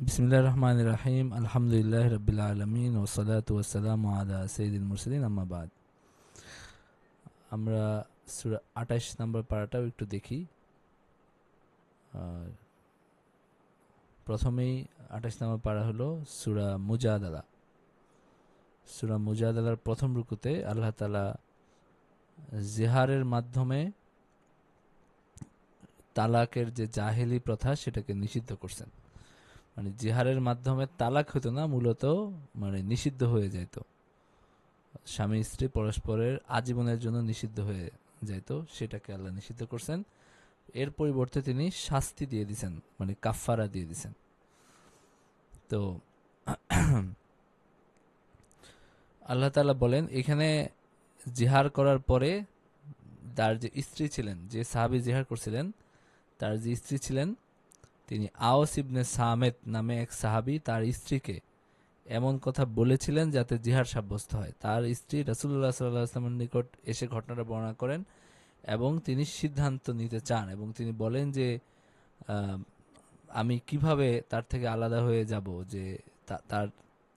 বিসমিল্লাহির রহমানির রহিম আলহামদুলিল্লাহি রাব্বিল আলামিন ওয়াসসালাতু ওয়াসসালামু আলা সাইয়্যিদিল মুরসালিন আম্মা বাদ। আমরা সূরা ২৮ নম্বর পারাটাও একটু দেখি। আর প্রথমেই ২৮ নম্বর পারা হলো সূরা মুজাদালা। সূরা মুজাদালার প্রথম রুকুতে আল্লাহ তাআলা জিহারের মাধ্যমে তালাকের যে জাহেলি প্রথা সেটাকে নিষিদ্ধ করছেন। মানে জিহারের মাধ্যমে তালাক হতো না, মূলত মানে নিষিদ্ধ হয়ে যেত, স্বামী স্ত্রী পরস্পরের আজীবনের জন্য নিষিদ্ধ হয়ে যেত, সেটাকে আল্লাহ নিষিদ্ধ করছেন। এর পরিবর্তে তিনি শাস্তি দিয়ে দিছেন, মানে কাফফারা দিয়ে দিছেন। তো আল্লাহ তাআলা বলেন এখানে জিহার করার পরে তার যে স্ত্রী ছিলেন, যে সাহাবী জিহার করছিলেন, তার যে স্ত্রী ছিলেন, তিনি আওস ইবনে সামেত নামে এক সাহাবী তার স্ত্রীকে এমন কথা বলেছিলেন যাতে জিহার সাব্যস্ত হয়। তার স্ত্রী রাসূলুল্লাহ সাল্লাল্লাহু আলাইহি ওয়াসাল্লামের নিকট এসে ঘটনাটা বর্ণনা করেন এবং তিনি সিদ্ধান্ত নিতে চান এবং তিনি বলেন যে আহ, আমি কিভাবে তার থেকে আলাদা হয়ে যাব, যে তার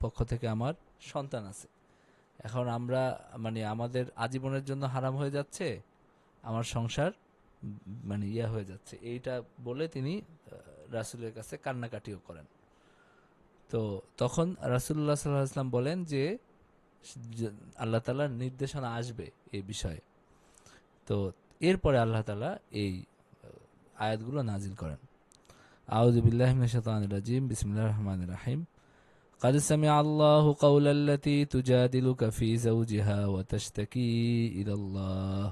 পক্ষ থেকে আমার সন্তান আছে, এখন আমরা মানে আমাদের আজীবনের জন্য হারাম হয়ে যাচ্ছে, আমার সংসার মানে ইয়া হয়ে যাচ্ছে, এইটা বলে তিনি রাসূলের কাছে কান্নাকাটিও করেন। তো তখন রাসূলুল্লাহ সাল্লাল্লাহু আলাইহি ওয়াসাল্লাম বলেন যে আল্লাহ তাআলার নির্দেশনা আসবে এই বিষয়ে। তো এরপরে আল্লাহ তাআলা এই আয়াতগুলো নাজিল করেন। আউযু বিল্লাহি মিনাশ শাইতানির রাজিম, বিসমিল্লাহির রহমানির রহিম। قد سمع الله قول التي تجادلك في زوجها وتشتكي إلى الله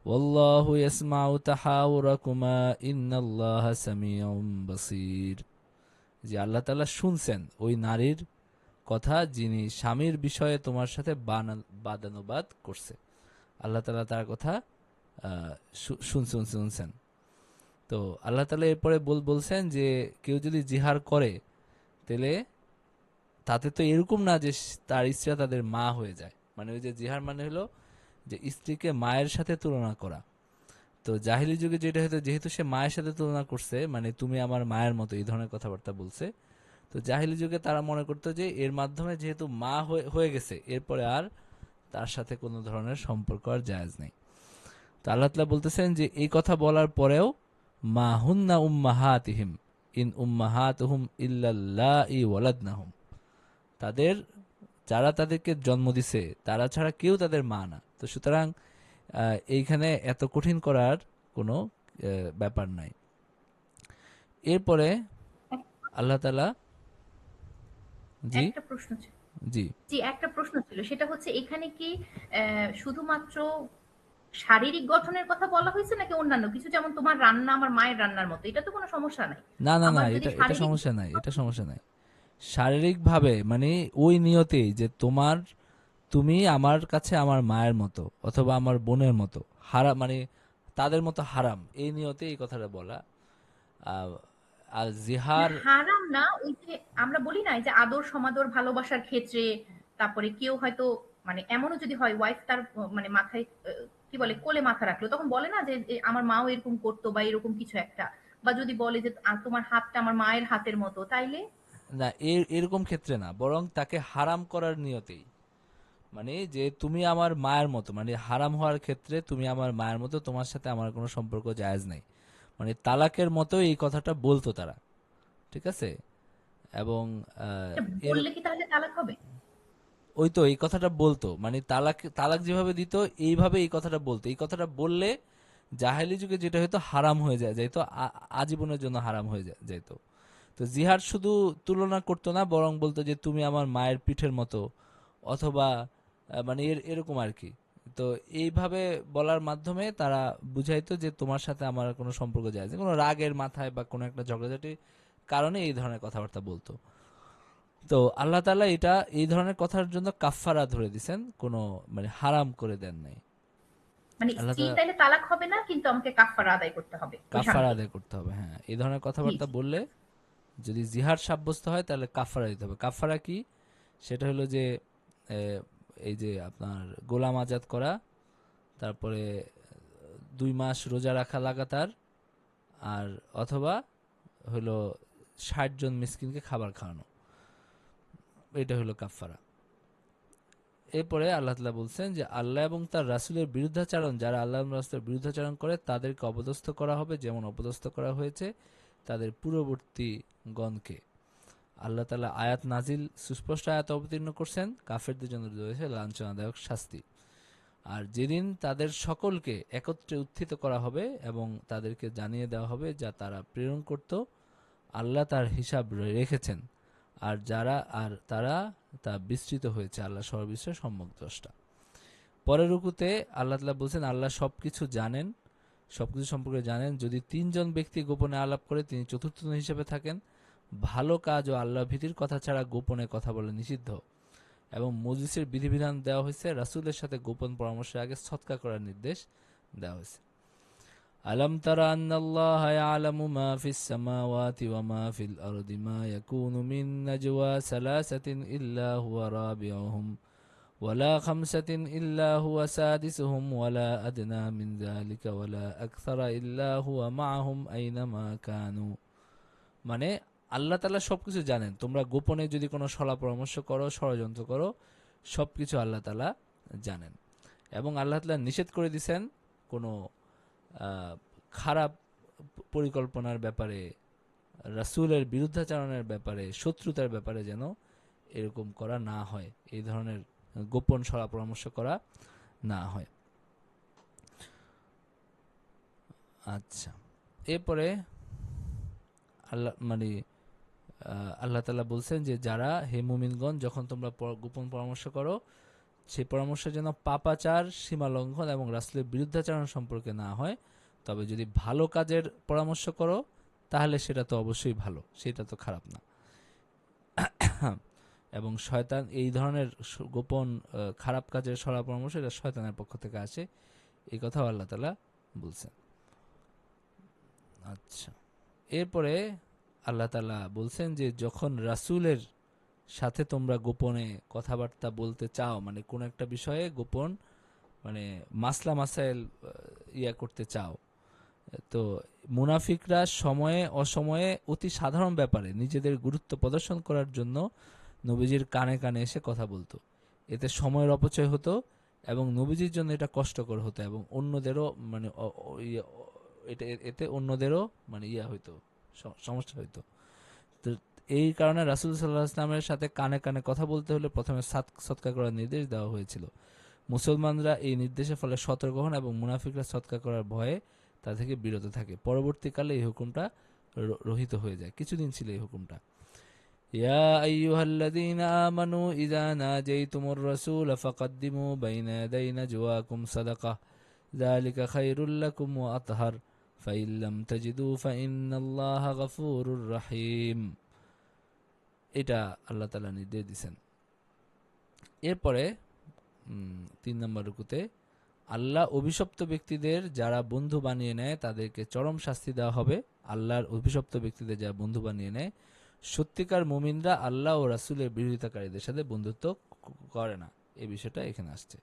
والله يسمع تحاوركما إن الله سميع بصير। যে আল্লাহ তাআলা শুনছেন ওই নারীর কথা যিনি স্বামীর বিষয়ে তোমার সাথে বাদানুবাদ করছে। আল্লাহ তাআলা তার কথা শুনছেন। তো আল্লাহ তাআলা এরপরে বলছেন যে কেউ যদি জিহার করে তাহলে তাতে তো এরকম না যে তার স্ত্রী তাদের মা হয়ে যায়। মানে ওই যে জিহার মানে হলো যে স্ত্রীকে মায়ের সাথে তুলনা করা। তো জাহিলি যুগে যেটা হতো, যেহেতু সে মায়ের সাথে তুলনা করছে, মানে তুমি আমার মায়ের মতো, এই ধরনের কথাবার্তা বলছে। তো জাহিলি যুগে তারা মনে করতো যে এর মাধ্যমে যেহেতু মা হয়ে গেছে, এরপরে আর তার সাথে কোনো ধরনের সম্পর্ক আর জায়েজ নেই। তো আল্লাহ তাআলা বলতেছেন যে এই কথা বলার পরেও মা হুন্না উম্মাহাতিহিম ইন উম্মাহাতুহুম ইল্লাল্লাহি ওয়ালাদনাহুম, তাদের যারা তাদেরকে জন্ম দিছে তারা ছাড়া কেউ তাদের মা না। তো সুতরাং এইখানে এত কঠিন করার কোনো ব্যাপার নাই। এরপরে আল্লাহ তাআলা জি একটা প্রশ্ন ছিল। জি জি, একটা প্রশ্ন ছিল। সেটা হচ্ছে এখানে কি শুধুমাত্র শারীরিক গঠনের কথা বলা হয়েছে নাকি অন্যান্য কিছু, যেমন তোমার রান্না আমার মায়ের রান্নার মতো, এটা তো কোনো সমস্যা নাই। না না না, আবার যদি এটা এটা শারীরিক সমস্যা নাই, এটা সমস্যা নাই। শারীরিকভাবে মানে ওই নিয়তেই যে তুমি আমার কাছে আমার মায়ের মতো অথবা আমার বোনের মতো হারাম, মানে তাদের মতো হারাম, এই নিয়তে এই কথাটা বলা। আহ, আর না, জিহার হারাম না, ওই যে আমরা বলি না যে আদর সমাদর ভালোবাসার ক্ষেত্রে, তারপরে কেউ হয়তো মানে এমনও যদি হয় ওয়াইফ তার মানে মাথায় কি বলে কোলে মাথা রাখলো, তখন বলে না যে আমার মাও এরকম করতো বা এরকম কিছু একটা, বা যদি বলে যে তোমার হাতটা আমার মায়ের হাতের মতো, তাইলে না, এরকম ক্ষেত্রে না, বরং তাকে হারাম করার নিয়তেই, মানে যে তুমি আমার মায়ের মতো, মানে হারাম হওয়ার ক্ষেত্রে তুমি আমার মায়ের মতো, তোমার সাথে আমার কোনো সম্পর্ক জায়েজ নেই, মানে তালাকের মতো এই কথাটা বলতো তারা। ঠিক আছে? এবং আহ, এটা এর বললে কি তাহলে তালাক হবে? ওই তো এই কথাটা বলতো, মানে তালাক তালাক যেভাবে দিত এইভাবে এই কথাটা বলতো। এই কথাটা বললে জাহেলি যুগে যেটা হয়তো হারাম হয়ে যাইতো, আজীবনের জন্য হারাম হয়ে যাইতো। তো জিহার শুধু তুলনা করতো না, বরং বলতো যে তুমি আমার মায়ের পিঠের মতো, অথবা মানে এরকম আর কি। তো এইভাবে বলার মাধ্যমে তারা বুঝাইতো যে তোমার সাথে আমার কোনো সম্পর্ক যায় না, কোনো রাগের মাথায় বা কোনো একটা ঝগড়াঝাটির কারণে এই ধরনের কথাবার্তা বলতো। তো আল্লাহ তাআলা এটা এই ধরনের কথার জন্য কাফফারা ধরে দিছেন, কোনো মানে হারাম করে দেন নাই। মানে আল্লাহ স্ত্রী তাআলা তাইলে তালাক হবে না, কিন্তু আমাকে কাফফারা আদায় করতে হবে ওই কাফফারা স্বামীকে। আদায় করতে হবে। হ্যাঁ, এই ধরনের জি, কথাবার্তা জি। বললে যদি জিহার সাব্যস্ত হয় তাহলে কাফফারা দিতে হবে। কাফফারা কি? সেটা হলো যে এ, এই যে আপনার গোলাম আজাদ করা, তারপরে ২ মাস রোজা রাখা লাগাতার, আর অথবা হলো 60 জন মিসকিনকে খাবার খাওয়ানো, এটা হলো কাফফারা। এরপরে আল্লাহ তাআলা বলছেন যে আল্লাহ এবং তার রাসূলের বিরুদ্ধাচরণ, যারা আল্লাহ এবং রাসূলের বিরুদ্ধাচরণ করে তাদেরকে অপদস্থ করা হবে যেমন অপদস্থ করা হয়েছে তাদের পূর্ববর্তী গণকে। আল্লাহ তাআলা আয়াত নাজিল, সুস্পষ্ট আয়াত অবতীর্ণ করছেন, কাফেরদের জন্য রয়েছে লাঞ্ছনাদায়ক শাস্তি। আর যেদিন তাদের সকলকে একত্রে উত্থিত করা হবে এবং তাদেরকে জানিয়ে দেওয়া হবে যা তারা প্রেরণ করত, আল্লাহ তার হিসাব রেখেছেন, আর তারা তা বিস্তৃত হয়েছে, আল্লাহ সর্ববিশ্বের সম্যক দ্রষ্টা। পরের রুকুতে আল্লাহ তাআলা বলছেন আল্লাহ সবকিছু জানেন, সবকিছু সম্পর্কে জানেন। যদি 3 জন ব্যক্তি গোপনে আলাপ করে তিনি চতুর্থ জন হিসেবে থাকেন। ভালো কাজ ও আল্লাহ ভীতির কথা ছাড়া গোপনে কথা বলা নিষিদ্ধ। এবং মজলিসের বিধিবিধান দেওয়া হয়েছে, রাসূলের সাথে গোপন পরামর্শের আগে সৎকা করার নির্দেশ দেওয়া হয়েছে। আলম তারা আন্নাল্লাহা ইয়ালামু মা ফিস সামাওয়াতি ওয়া মা ফিল আরদি মা ইয়াকুনু মিন নাজওয়া সালাসাতিন ইল্লা হুয়া রাবিউহুম ওয়ালা খামসাতিন ইল্লা হুয়া সাদিসুহুম ওয়ালা আদনা মিন যালিকা ওয়ালা আকসারা ইল্লা হুয়া মাআহুম আইনামা কানু। মানে আল্লাহ তাআলা সবকিছু জানেন, তোমরা গোপনে যদি কোনো সলা পরামর্শ করো, ষড়যন্ত্র করো, সবকিছু আল্লাহ তাআলা জানেন। এবং আল্লাহ তাআলা নিষেধ করে দিয়েছেন কোনো খারাপ পরিকল্পনার ব্যাপারে, রাসূলের বিরুদ্ধাচরণের ব্যাপারে, শত্রুতার ব্যাপারে যেন এরকম করা না হয়, এই ধরনের গোপন সলা পরামর্শ করা না হয়। আচ্ছা, এরপরে আল্লাহ তাআলা বলছেন যে যারা হে মুমিনগণ, যখন তোমরা গোপন পরামর্শ করো, সেই পরামর্শ যেন পাপাচার, সীমালঙ্ঘন এবং রাসূলের বিরুদ্ধাচরণ সম্পর্কে না হয়। তবে যদি ভালো কাজের পরামর্শ করো তাহলে সেটা তো অবশ্যই ভালো, সেটা তো খারাপ না। এবং শয়তান এই ধরনের গোপন খারাপ কাজের সলা পরামর্শ, এটা শয়তানের পক্ষ থেকে আসে, এই কথাও আল্লাহ তাআলা বলছেন। আচ্ছা, এরপরে আল্লাহ তাআলা বলছেন যে যখন রাসূলের সাথে তোমরা গোপনে কথাবার্তা বলতে চাও, মানে কোন একটা বিষয়ে গোপন, মানে মাসলা মাসাইল করতে চাও, তো মুনাফিকরা সময়ে অসময়ে অতি সাধারণ ব্যাপারে নিজেদের গুরুত্ব প্রদর্শন করার জন্য নবীজির কানে কানে এসে কথা বলতো। এতে সময়ের অপচয় হতো এবং নবীজির জন্য এটা কষ্টকর হতো এবং অন্যদেরও মানে এতে অন্যদেরও মানে হইতো, সমস্যা হইতো। তো এই কারণে রাসূল সাল্লাল্লাহু আলাইহি ওয়াসাল্লামের সাথে কানে কানে কথা বলতে হলে প্রথমে সৎকা করার নির্দেশ দেওয়া হয়েছিল। মুসলমানরা এই নির্দেশের ফলে সতর্ক হন এবং মুনাফিকরা সৎকা করার ভয়ে তা থেকে বিরত থাকে। পরবর্তীকালে এই হুকুমটা রহিত হয়ে যায়, কিছুদিন ছিল এই হুকুমটা। ইয়া আইয়ুহাল্লাযীনা আমানু ইযা নাজাইতুমুর রাসূলা ফাকদ্দিমু বাইনা ইয়াদাই নাজওয়াকুম সাদাকাহ যালিকা খায়রুল লাকুম ওয়া আতহার ফাইন লাম তাজিদু ফাইন্নাল্লাহা গফুরুর রহিম। এটা আল্লাহ তাআলা নির্দেশ দিয়েছেন। এরপরে 3 নম্বর রুকুতে আল্লাহ অভিশপ্ত ব্যক্তিদের যারা বন্ধু বানিয়ে নেয় তাদেরকে চরম শাস্তি দেওয়া হবে। আল্লাহর অভিশপ্ত ব্যক্তিদের যারা বন্ধু বানিয়ে নেয়, সত্যিকার মুমিনরা আল্লাহ ও রাসূলের বিরোধিতাকারীদের সাথে বন্ধুত্ব করে না, এই বিষয়টা এখানে আসছে।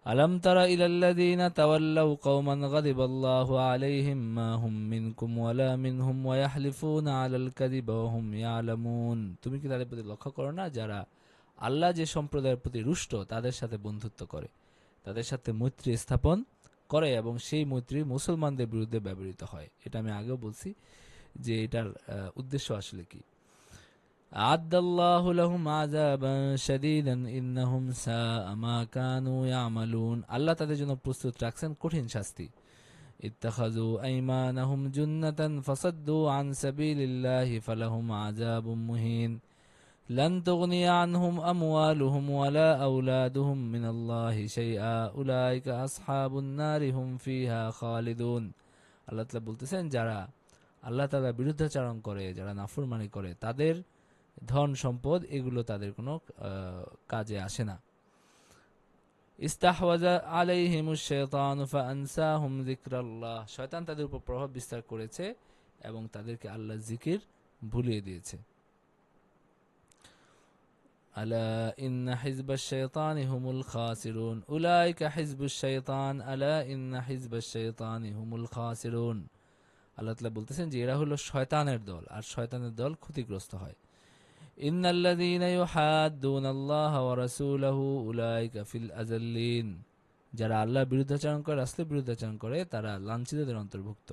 আলাম তারা ইলাল্লাযীনা তাওয়াল্লাউ কওমান গাযিবাল্লাহু আলাইহিম মা হুম মিনকুম ওয়ালা মিনহুম ওয়া ইয়াহলিফুনা আলাল কাযিবা ওয়া হুম ইয়ালামুন। তুমি কি তাদের প্রতি লক্ষ্য করো না যারা আল্লাহ যে সম্প্রদায়ের প্রতি রুষ্ট তাদের সাথে বন্ধুত্ব করে, তাদের সাথে মৈত্রী স্থাপন করে এবং সেই মৈত্রী মুসলমানদের বিরুদ্ধে ব্যবহৃত হয়। এটা আমি আগেও বলছি যে এটার উদ্দেশ্য আসলে কি। আ'আদ্দাল্লাহু লাহুম আযাবান শাদীদান ইন্নাহুম সাআ মা কানু ইয়ামালুন। আল্লাহ তাদের জন্য প্রস্তুত রাখছেন কঠিন শাস্তি। ইত্তাখাযু আইমানাহুম জুন্নাতান ফাসাদ্দু আন সাবিলিল্লাহি ফালাহুম আযাবুম মুহিন লান তুগনিয়া আনহুম আমওয়ালুহুম ওয়ালা আওলাদুহুম মিনাল্লাহি শাইআ উলাইকা আসহাবুন নারি হুম ফিহা খালিদুন। আল্লাহ তাআলা বলতেছেন যারা আল্লাহ তাআলার বিরুদ্ধাচরণ করে, যারা নাফরমানি করে, তাদের ধন সম্পদ এগুলো তাদের কোনো কাজে আসে না। ইস্তাহওয়াজা আলাইহিমুশ শাইতানু ফাআনসাহুম যিকরাল্লাহ। শয়তান তাদের উপর প্রভাব বিস্তার করেছে এবং তাদেরকে আল্লাহর জিকির ভুলিয়ে দিয়েছে। আলা ইন্না হিজবাশ শাইতানি হুমুল খাসিরুন উলাইকা হিজবুশ শাইতান আলা ইন্না হিজবাশ শাইতানি হুমুল খাসিরুন। আল্লাহ তাআলা বলতেছেন যে এরা হলো শয়তানের দল, আর শয়তানের দল ক্ষতিগ্রস্ত হয়। ইন্নাল্লাযীনা ইউহাদ্দুনাল্লাহা ওয়া রাসূলাহু উলাইকা ফিল আযাল্লিন, যারা আল্লাহর বিরুদ্ধাচরণ করে, রাসূলের বিরুদ্ধাচরণ করে, তারা লাঞ্ছিতদের অন্তর্ভুক্ত।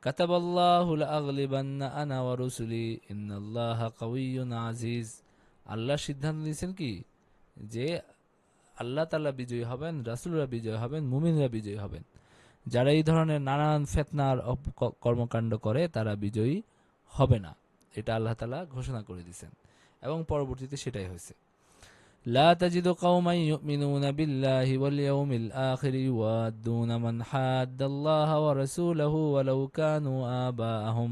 কাতাবাল্লাহু লাআগলিবান্না আনা ওয়া রুসুলি ইন্নাল্লাহা কাওয়িয়্যুন আজিজ। আল্লাহ সিদ্ধান্ত নিয়েছেন কি যে আল্লাহ তাআলা বিজয়ী হবেন, রাসূলরা বিজয়ী হবেন, মুমিনরা বিজয়ী হবেন। যারা এই ধরনের নানান ফিতনার কর্মকাণ্ড করে তারা বিজয়ী হবে না, এটা আল্লাহ তাআলা ঘোষণা করে দিয়েছেন, এবং পরবর্তীতে সেটাই হয়েছে। লা তাজিদু কওমান ইউমিনুনা বিল্লাহি ওয়াল ইয়াউমিল আখির ইউয়াদ্দুনা মান হাদ্দাল্লাহা ওয়া রাসূলাহু ওয়ালাউ কানু আবাআহুম।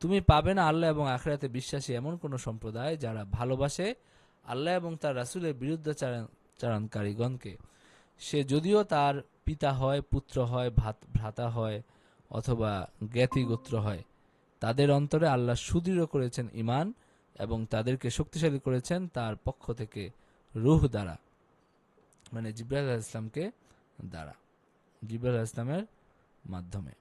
তুমি পাবে না আল্লাহ এবং আখিরাতে বিশ্বাসী এমন কোন সম্প্রদায় যারা ভালোবাসে আল্লাহ এবং তার রাসূলের বিরুদ্ধাচারণকারীগণকে, সে যদিও তার পিতা হয়, পুত্র হয়, ভ্রাতা হয়, অথবা জ্ঞাতি গোত্র হয়। তাদের অন্তরে আল্লাহ সুদৃঢ় করেছেন ঈমান, এবং তাদেরকে শক্তিশালী করেছেন তার পক্ষ থেকে রূহ দ্বারা, মানে জিবরাইল আলাইহিস সালামকে দ্বারা, জিবরাইল আলাইহিস সালামের মাধ্যমে।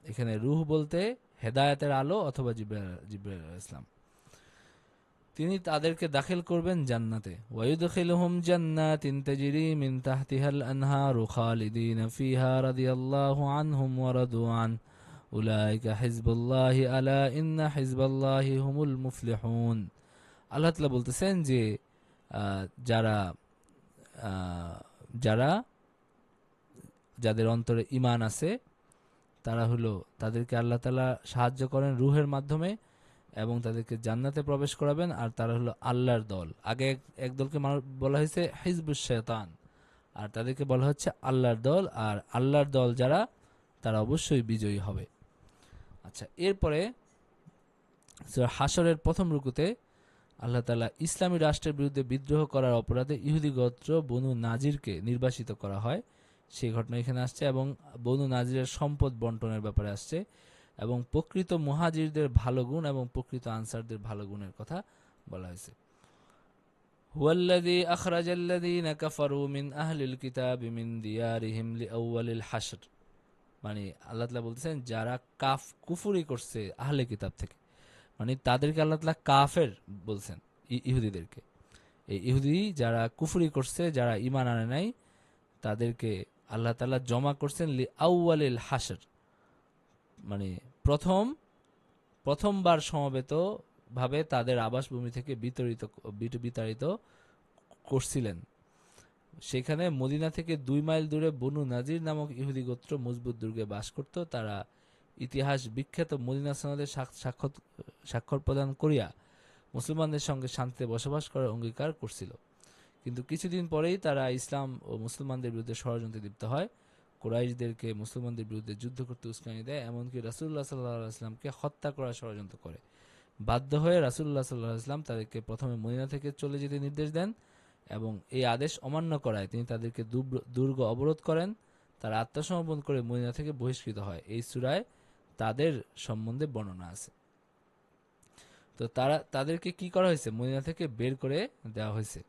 এখানে রূহ বলতে হেদায়েতের আলো অথবা জিবরাইল আলাইহিস সালাম। তিনি তাদেরকে দাখিল করবেন জান্নাতে। ওয়ায়ুদখিলুহুম জান্নাতিন তাজরি মিন তাহতিহাল আনহারু খালিদিনা ফিহা রাদিয়াল্লাহু আনহুম ওয়া রাদু আন উলাইকা হিজবুল্লাহি আলা ইন্না হিজবাল্লাহি হুমুল মুফলিহুন। আল্লাহ তাআলা বলতেছেন যে যারা যারা যাদের অন্তরে ঈমান আছে তারা হলো, তাদেরকে আল্লাহ তাআলা সাহায্য করেন রূহের মাধ্যমে এবং তাদেরকে জান্নাতে প্রবেশ করাবেন, আর তারা হলো আল্লাহর দল। আগে এক দলকে বলা হয়েছে হিজবুশ শয়তান, আর তাদেরকে বলা হচ্ছে আল্লাহর দল, আর আল্লাহর দল যারা তারা অবশ্যই বিজয়ী হবে। আচ্ছা, এরপরে সূরা হাশরের প্রথম রুকুতে আল্লাহ তাআলা ইসলামী রাষ্ট্রের বিরুদ্ধে বিদ্রোহ করার অপরাধে ইহুদি গোত্র বনু নাজিরকে নির্বাসিত করা হয়, সেই ঘটনা এখানে আসছে, এবং বনু নাজিরের সম্পদ বন্টনের ব্যাপারে আসছে, এবং প্রকৃত মুহাজিরদের ভালো গুণ এবং প্রকৃত আনসারদের ভালো গুণের কথা বলা হয়েছে। হুয়াল্লাযী আখরাজাল্লাযীনা কাফারু মিন আহলিল কিতাবি মিন দিয়ারিহিম লিআউয়ালিল হাশর, মানে আল্লাহ তাআলা বলতেছেন যারা কুফরি করছে আহলে কিতাব থেকে, মানে তাদেরকে আল্লাহ তাআলা কাফের বলছেন, ইহুদিদেরকে। এই ইহুদি যারা কুফরি করছে, যারা ঈমান আনে নাই, তাদেরকে আল্লাহ তাআলা জমা করছেন লিআউয়ালিল হাশর, মানে প্রথমবার সমবেত ভাবে তাদের আবাসভূমি থেকে বিতাড়িত করছিলেন। সেখানে মদিনা থেকে 2 মাইল দূরে বনু নাজির নামক ইহুদি গোত্র মজবুত দুর্গে বাস করত। তারা ইতিহাস বিখ্যাত মদিনা সনদে স্বাক্ষর প্রদান করিয়া মুসলমানদের সঙ্গে শান্তিতে বসবাস করার অঙ্গীকার করছিল, কিন্তু কিছুদিন পরেই তারা ইসলাম ও মুসলমানদের বিরুদ্ধে ষড়যন্ত্রে লিপ্ত হয়। কুরাইশদেরকে মুসলমানদের বিরুদ্ধে যুদ্ধ করতে উস্কানি দেয়, এমনকি রাসূলুল্লাহ সাল্লাল্লাহু আলাইহি ওয়াসাল্লামকে হত্যা করার ষড়যন্ত্র করে। বাধ্য হয়ে রাসূলুল্লাহ সাল্লাল্লাহু আলাইহি ওয়াসাল্লাম তাদেরকে প্রথমে মদিনা থেকে চলে যেতে নির্দেশ দেন, এবং এই আদেশ অমান্য করায় তিনি তাদেরকে দুর্গ অবরোধ করেন। তারা আত্মসমর্পণ করে মদিনা থেকে বহিষ্কৃত হয়। এই সূরায় তাদের সম্বন্ধে বর্ণনা আছে। তো তাদেরকে কি করা হয়েছে? মদিনা থেকে বের করে দেওয়া হয়েছে।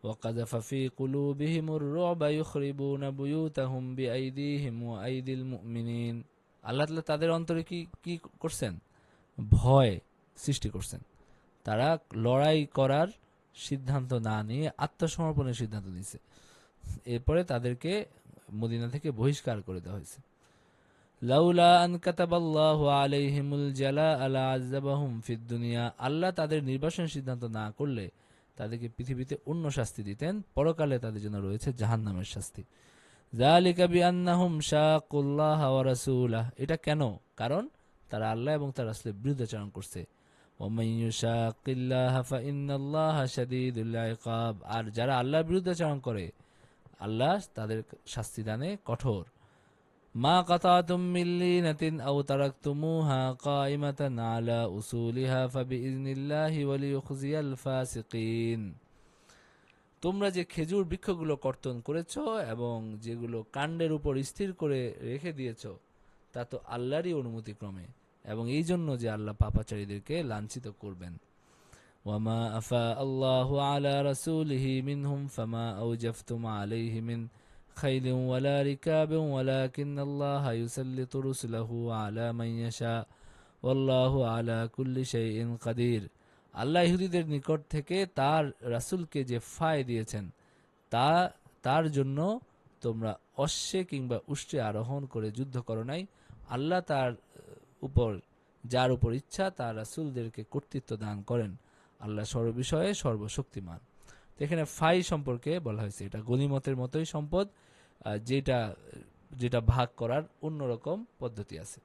وَقَذَفَ فِي قُلُوبِهِمُ الرُّعْبَ يُخْرِبُونَ بُيُوتَهُمْ بِأَيْدِيهِمْ وَأَيْدِي الْمُؤْمِنِينَ। আল্লাহ তাআলা তাদের অন্তরে কি করছেন? ভয় সৃষ্টি করছেন। তারা লড়াই করার সিদ্ধান্ত না নিয়ে আত্মসমর্পণের সিদ্ধান্ত নিয়েছে। এরপরে তাদেরকে মদিনা থেকে বহিষ্কার করে দেওয়া হয়েছে। লাউলা আন কাতাবাল্লাহু আলাইহিমুল জালাআ লাআযাবাহুম ফিদ দুনিয়া, আল্লাহ তাদের নির্বাসনের সিদ্ধান্ত না করলে তাদেরকে পৃথিবীতে অন্য শাস্তি দিতেন, পরকালে তাদের জন্য রয়েছে জাহান্নামের শাস্তি। যালিকা বিআন্নাহুম শাকুল্লাহ ওয়া রাসূলাহ, এটা কেন? কারণ তারা আল্লাহ এবং তার রাসূলের বিরুদ্ধাচরণ করছে। ওয়ামান ইউশাকিল্লাহা ফাইন্নাল্লাহা শাদীদুল ইকাব, আর যারা আল্লাহর বিরুদ্ধাচরণ করে আল্লাহ তাদের শাস্তি দানে কঠোর। মা কাতাতুম মিন লিনাতিন আও তারাকতুমুহা কাইমাতান আলা উসুলিহা ফাবিইজনিল্লাহি ওয়া লিইউখজিয়াল ফাসিকিন, তোমরা যে খেজুর বৃক্ষগুলো কর্তন করেছো এবং যেগুলো কাণ্ডের উপর স্থির করে রেখে দিয়েছো তা তো আল্লাহরই অনুমতি ক্রমে, এবং এই জন্য যে আল্লাহ পাপাচারীদেরকে লাঞ্ছিত করবেন। ওয়ামা আফা আল্লাহু আলা রাসূলিহি মিনহুম ফামা আওজাফতুম আলাইহি মিন خيل ولا ركاب ولكن الله يسلط رسله على من يشاء والله على كل شيء قدير। আল্লাহ ইহুদিদের নিকট থেকে তার রাসূলকে যে ফায় দিয়েছেন তা তার জন্য তোমরা অশ্বে কিংবা উষ্ট্রে আরোহণ করে যুদ্ধ করো নাই। আল্লাহ তার উপর যার উপর ইচ্ছা তার রাসূলদেরকে কর্তৃত্ব দান করেন। আল্লাহ সর্ববিষয়ে সর্বশক্তিমান। তো এখানে ফাই সম্পর্কে বলা হয়েছে, এটা গনিমতের মতোই সম্পদ, যেটা যেটা ভাগ করার অন্যরকম পদ্ধতি আছে।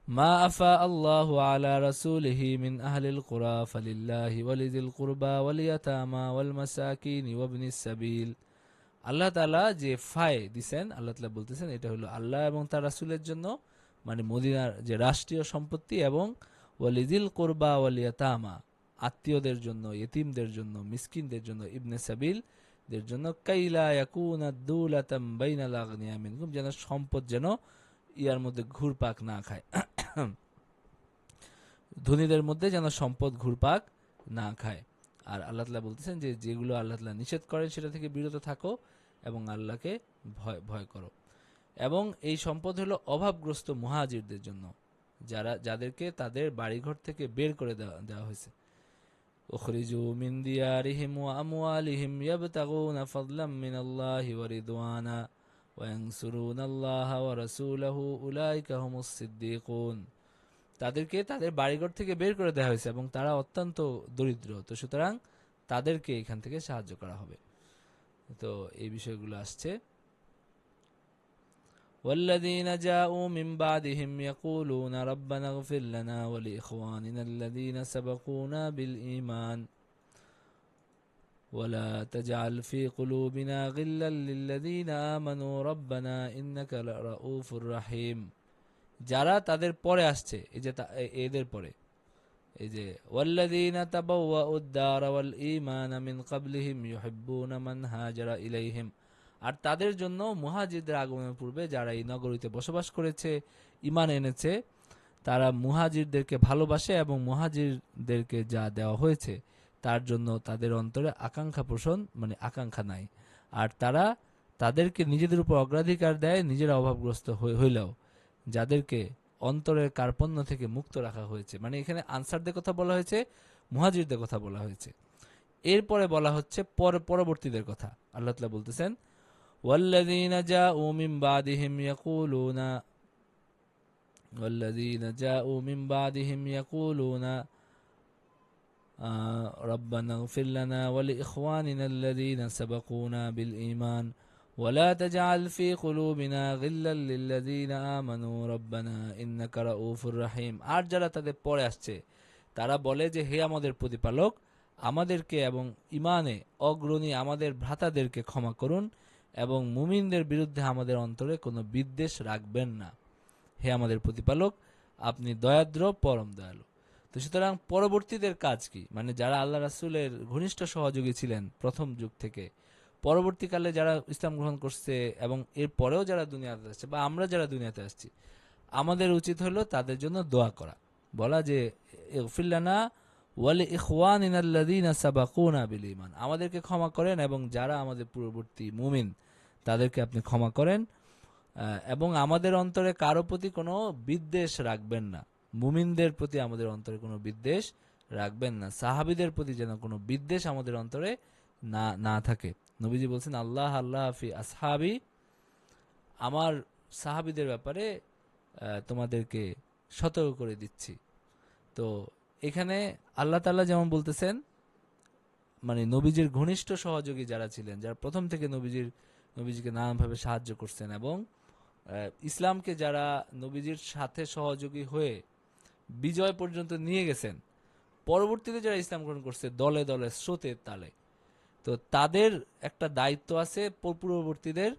মা আফা আল্লাহু আলা রাসূলিহি মিন আহলিল কুরা ফালিল্লাহি ওয়ালিযিল কুরবা ওয়াল ইয়াতামা ওয়াল মাসাকিন ওয়াবনিস সাবিল। আল্লাহ তাআলা যে ফায় দিবেন, আল্লাহ তাআলা বলতেছেন এটা হলো আল্লাহ এবং তার রাসূলের জন্য, মানে মদিনার যে রাষ্ট্রীয় সম্পত্তি, এবং ওয়ালিযিল কুরবা ওয়াল ইয়াতামা আত্মীয়দের জন্য, ইতিমদের জন্য, মিসকিনদের জন্য, ইবনে সাবিল দের জন্য, কাইলা ইয়াকুনা দুলাতাম বাইনাল আগনিয়া মিনকুম, যেন সম্পদ যেন ইয়ার মধ্যে ঘুরপাক না খায়, ধনীদের মধ্যে যেন সম্পদ ঘুরপাক না খায়। আর আল্লাহ তাআলা বলতেছেন যে যেগুলো আল্লাহ তাআলা নিষেধ করেন সেটা থেকে বিরত থাকো এবং আল্লাহকে ভয় ভয় করো। এবং এই সম্পদ হলো অভাবগ্রস্ত মুহাজিরদের জন্য, যাদেরকে তাদের বাড়িঘর থেকে বের করে দেওয়া হয়েছে। উখরিজু মিন দিয়ারিহিম ওয়া আমওয়ালিহিম ইয়াবতাগুনা ফাদলাম মিনাল্লাহি ওয়া রিদওয়ানা ওয়া ইয়ানসুরুনাল্লাহা ওয়া রাসূলাহু উলাইকা হুমুস সিদ্দিকুন। তাদেরকে তাদের বাড়িঘর থেকে বের করে দেওয়া হয়েছে এবং তারা অত্যন্ত দরিদ্র, তো সুতরাং তাদেরকে এখান থেকে সাহায্য করা হবে। তো এই বিষয়গুলো আসছে। والذين جاءوا من بعدهم يقولون ربنا اغفر لنا ولإخواننا الذين سبقونا بالإيمان ولا تجعل في قلوبنا غلا للذين آمنوا ربنا إنك لرؤوف رحيم। যারা তাদের পরে আসছে, এই যে এদের পরে, এই যে ওয়াল্লাযীনা তাবাওয়াউদ দার ওয়াল ঈমান মিন ক্বাবলিহিম ইউহিব্বুনা মান হাজারা ইলাইহিম, আর তাদের জন্য মুহাজিরদের আগমনের পূর্বে যারা এই নগরীতে বসবাস করেছে, ঈমান এনেছে, তারা মুহাজিরদেরকে ভালোবাসে এবং মুহাজিরদেরকে যা দেওয়া হয়েছে তার জন্য তাদের অন্তরে আকাঙ্ক্ষা পোষণ, মানে আকাঙ্ক্ষা নাই। আর তারা তাদেরকে নিজেদের উপর অগ্রাধিকার দেয়, নিজেরা অভাবগ্রস্ত হইলেও, যাদেরকে অন্তরের কার্পণ্য থেকে মুক্ত রাখা হয়েছে। মানে এখানে আনসারদের কথা বলা হয়েছে, মুহাজিরদের কথা বলা হয়েছে। এরপরে বলা হচ্ছে পরবর্তীদের কথা। আল্লাহ তাআলা বলতেছেন والذين جاءوا من بعدهم يقولون ربنا اغفر لنا ولإخواننا الذين سبقونا بالإيمان ولا تجعل في قلوبنا غلا للذين آمنوا ربنا إنك رؤوف رحيم। আর যারা তাদের পরে আসছে তারা বলে যে হে আমাদের প্রতিপালক, আমাদেরকে এবং ঈমানে অগ্রণী আমাদের ভ্রাতাদেরকে ক্ষমা করুন এবং মুমিনদের বিরুদ্ধে আমাদের অন্তরে কোনো বিদ্বেষ রাখবেন না। হে আমাদের প্রতিপালক, আপনি দয়াদ্র পরম দয়ালু। তো সুতরাং পরবর্তীদের কাজ কি, মানে যারা আল্লাহ রাসূলের ঘনিষ্ঠ সহযোগী ছিলেন প্রথম যুগ থেকে, পরবর্তীকালে যারা ইসলাম গ্রহণ করছে এবং এর পরেও যারা দুনিয়াতে আসছে বা আমরা যারা দুনিয়াতে আসছি, আমাদের উচিত হলো তাদের জন্য দোয়া করা, বলা যে ইগফির লানা ওয়া লিইখওয়ানিনা আল্লাযীনা সাবাকুনা বিল ঈমান, আমাদেরকে ক্ষমা করেন এবং যারা আমাদের পূর্ববর্তী মুমিন তাদেরকে আপনি ক্ষমা করেন, এবং আমাদের অন্তরে কারো প্রতি কোনো বিদ্বেষ রাখবেন না, মুমিনদের প্রতি আমাদের অন্তরে কোনো বিদ্বেষ রাখবেন না, সাহাবীদের প্রতি যেন কোনো বিদ্বেষ আমাদের অন্তরে না থাকে। নবীজি বলছেন আল্লাহ আল্লাহ ফি আসহাবি, আমার সাহাবীদের ব্যাপারে তোমাদেরকে সতর্ক করে দিচ্ছি। তো এখানে আল্লাহ তাআলা যেমন বলতেছেন, মানে নবীজির ঘনিষ্ঠ সহযোগী যারা ছিলেন, যারা প্রথম থেকে নবীজিকে নানানভাবে সাহায্য করছেন এবং ইসলামকে যারা নবীজির সাথে সহযোগী হয়ে বিজয় পর্যন্ত নিয়ে গেছেন, পরবর্তীতে যারা ইসলাম গ্রহণ করছে দলে দলে স্রোতের তালে, তো তাদের একটা দায়িত্ব আছে পূর্ববর্তীদের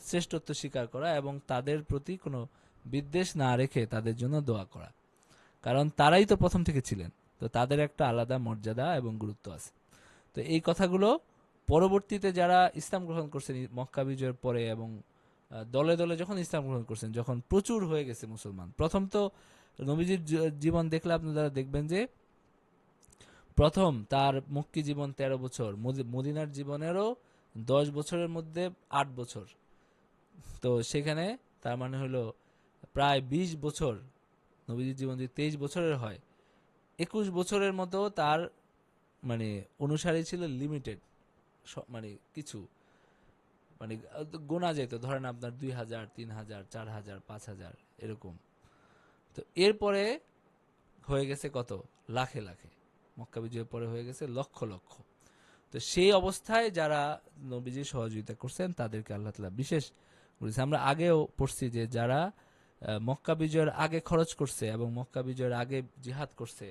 শ্রেষ্ঠত্ব স্বীকার করা এবং তাদের প্রতি কোনো বিদ্বেষ না রেখে তাদের জন্য দোয়া করা, কারণ তারাই তো প্রথম থেকে ছিলেন, তো তাদের একটা আলাদা মর্যাদা এবং গুরুত্ব আছে। তো এই কথাগুলো পরবর্তীতে যারা ইসলাম গ্রহণ করছেন মক্কা বিজয়ের পরে এবং দলে দলে যখন ইসলাম গ্রহণ করছেন, যখন প্রচুর হয়ে গেছে মুসলমান, প্রথম তো নবীজির জীবন দেখলে আপনারা দেখবেন যে প্রথম তার মক্কি জীবন 13 বছর, মদিনার জীবনেরও 10 বছরের মধ্যে 8 বছর, তো সেখানে তার মানে হলো প্রায় 20 বছর। নবীজির জীবন যদি 23 বছরের হয়, 21 বছরের মতো তার মানে অনুসারী ছিল লিমিটেড, মানে কিছু, মানে গোনা যেত, ধরেন আপনার 2000, 3000, 4000, 5000 এরকম। তো এরপরে হয়ে গেছে কত, লাখে লাখে, মক্কা বিজয়ের পরে হয়ে গেছে লক্ষ লক্ষ। তো সেই অবস্থায় যারা নবীজির সহযোগিতা করছেন তাদেরকে আল্লাহ তাআলা বিশেষ বলেছে। আমরা আগেও পড়ছি যে যারা মক্কা বিজয়ের আগে খরচ করছে এবং মক্কা বিজয়ের আগে জিহাদ করছে,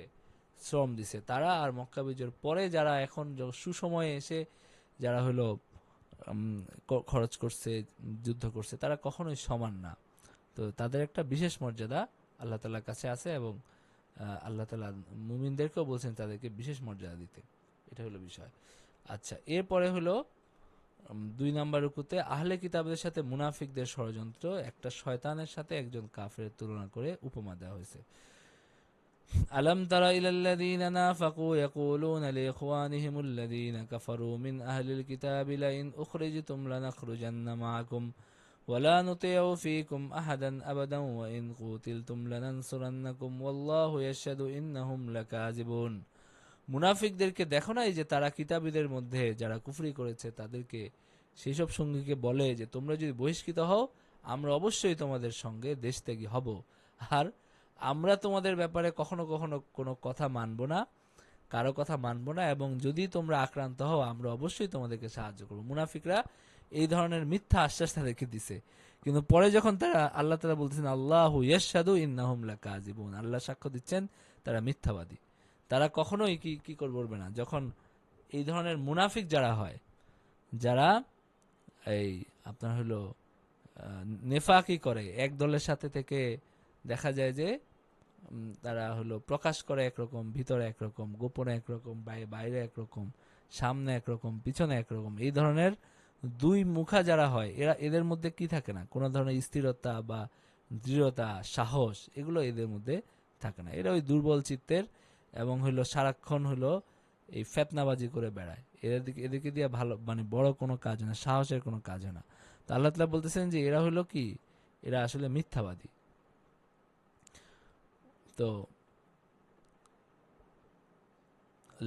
শ্রম দিছে, তারা আর মক্কা বিজয়ের পরে যারা এখন সুসময়ে এসে যারা হলো খরচ করছে, যুদ্ধ করছে, তারা কখনোই সমান না। তো তাদের একটা বিশেষ মর্যাদা আল্লাহ তাআলার কাছে আছে, এবং আল্লাহ তাআলা মুমিনদেরকেও বলছেন তাদেরকে বিশেষ মর্যাদা দিতে। এটা হলো বিষয়। আচ্ছা, এরপরে হলো 2 নম্বর রুকুতে আহলে কিতাবদের সাথে মুনাফিকদের ষড়যন্ত্র, একটা শয়তানের সাথে একজন কাফের তুলনা করে উপমা দেওয়া হয়েছে। আলম তারা ইলাল্লাযীনা নাফাকু ইয়াকুলুনা লিইখওয়ানিহিমুল্লাযীনা কাফারু মিন আহলিল কিতাবি লাইন উখরিজতুম লানাখরুজান্না মাআকুম ওয়ালা নুতিউ ফীকুম আহাদান আবাদান ওয়া ইন কুতিলতুম লানানসুরান্নাকুম ওয়াল্লাহু ইয়াশহাদু ইন্নাহুম লাকাযিবুন। মুনাফিকদেরকে দেখো না, এই যে তারা কিতাবীদের মধ্যে যারা কুফরি করেছে তাদেরকে সেই সব সঙ্গীকে বলে যে তোমরা যদি বহিষ্কৃত হও আমরা অবশ্যই তোমাদের সঙ্গে দেশত্যাগী হব, আর আমরা তোমাদের ব্যাপারে কখনো কখনো কোনো কথা মানব না, কারো কথা মানব না, এবং যদি তোমরা আক্রান্ত হও আমরা অবশ্যই তোমাদেরকে সাহায্য করব। মুনাফিকরা এই ধরনের মিথ্যা আশ্বাস তাদেরকে দিছে, কিন্তু পরে যখন তারা আল্লাহ তাআলা বলতেছেন আল্লাহু ইয়াশহাদু ইন্নাহুম লাকাযিবুন, আল্লাহ সাক্ষ্য দিচ্ছেন তারা মিথ্যাবাদী, তারা কখনোই কি কি করবে না। যখন এই ধরনের মুনাফিক যারা হয়, যারা এই আপনার হলো নেফাকি করে, এক দলের সাথে থেকে দেখা যায় যে তারা হলো প্রকাশ করে একরকম, ভিতরে একরকম, গোপনে একরকম, বাইরে একরকম, সামনে একরকম, পিছনে একরকম, এই ধরনের দুই মুখা যারা হয়, এদের মধ্যে কি থাকে না, কোনো ধরনের স্থিরতা বা দৃঢ়তা, সাহস, এগুলো এদের মধ্যে থাকে না। এরা ওই দুর্বল চিত্তের, এবং হলো সারাক্ষণ হলো এই ফেতনাবাজি করে বেড়ায়। এদেরকে দিয়ে ভালো মানে বড় কোনো কাজ হয় না, সাহসের কোনো কাজ হয় না। তো আল্লাহ তাআলা বলতেছেন যে এরা হলো কি, এরা আসলে মিথ্যাবাদী। তো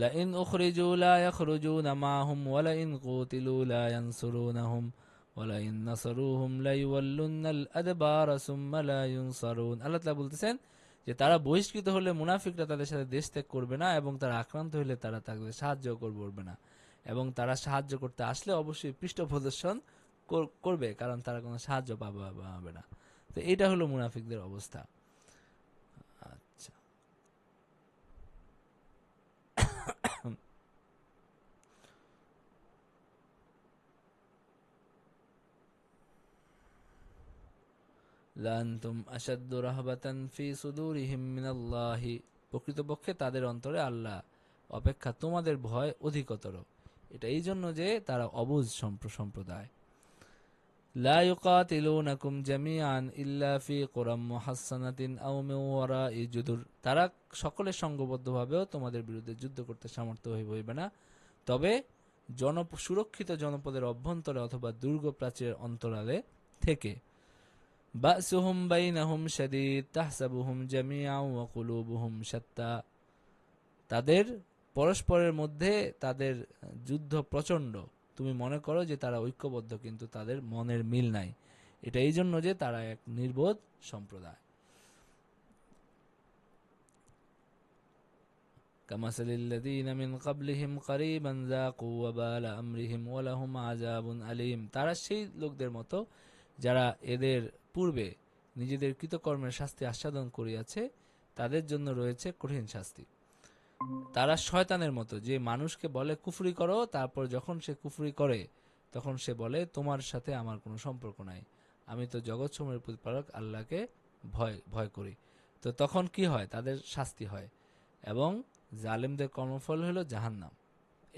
লাইন উখরিজু লা ইয়াখরুজুনা মাআহুম ওয়ালাইন কুতিলু লা ইয়ানসুরুনাহুম ওয়ালাইন নাসারুহুম লা ইউওয়াল্লুনাল আদবারা সুম্মা লা ইউনসারুন। আল্লাহ তাআলা বলতেছেন যে তারা বহিষ্কৃত হলে মুনাফিকরা তাদের সাথে দেশ ত্যাগ করবে না, এবং তারা আক্রান্ত হলে তারা তাদের সাহায্য করবে না, এবং তারা সাহায্য করতে আসলে অবশ্যই পৃষ্ঠপ্রদর্শন করবে, কারণ তারা কোনো সাহায্য পাবে না। তো এটা হলো মুনাফিকদের অবস্থা। আচ্ছা, লানতুম আশাদ্দু রাহবাতান ফি সুদুরিহিম মিনাল্লাহি, প্রকৃতপক্ষে তাদের অন্তরে আল্লাহ অপেক্ষা তোমাদের ভয় অধিকতর। এটা এই জন্য যে তারা অবুঝ সম্প্রদায়। লা ইউকাতিলুনাকুম জামিআন ইল্লা ফি কুরাম মুহাসসানাতিন আও মিন ওয়ারাই জুদুর, তারা সকলে সংঘবদ্ধভাবেও তোমাদের বিরুদ্ধে যুদ্ধ করতে সামর্থ্য হইবে না, তবে সুরক্ষিত জনপদের অভ্যন্তরে অথবা দুর্গ প্রাচীরের অন্তরালে থেকে। বাসুহুম বাইনাহুম শাদীদ তাহসাবুহুম জামিআন ওয়া কুলুবুহুম শাত্তা, তাদের পরস্পরের মধ্যে তাদের যুদ্ধ প্রচণ্ড, তুমি মনে করো যে তারা ঐক্যবদ্ধ, কিন্তু তাদের মনের মিল নাই। এটা এই জন্য যে তারা এক নির্বোধ সম্প্রদায়। কামাসালিল্লাযীনা মিন ক্বাবলিহিম ক্বারীবান যাকু ওয়াবালা আমরিহিম ওয়া লাহুম আযাবুন আলীম, তারা সেই লোকদের মতো যারা এদের পূর্বে নিজেদের কৃতকর্মের শাস্তি আস্বাদন করিয়াছে, তাদের জন্য রয়েছে কঠিন শাস্তি। তারা শয়তানের মতো, যে মানুষকে বলে কুফরি করো, তারপর যখন সে কুফরি করে তখন সে বলে তোমার সাথে আমার কোনো সম্পর্ক নাই, আমি তো জগৎ সমূহের প্রতিপালক আল্লাহকে ভয় ভয় করি। তো তখন কি হয়, তাদের শাস্তি হয়, এবং জালেমদের কর্মফল হলো জাহান্নাম,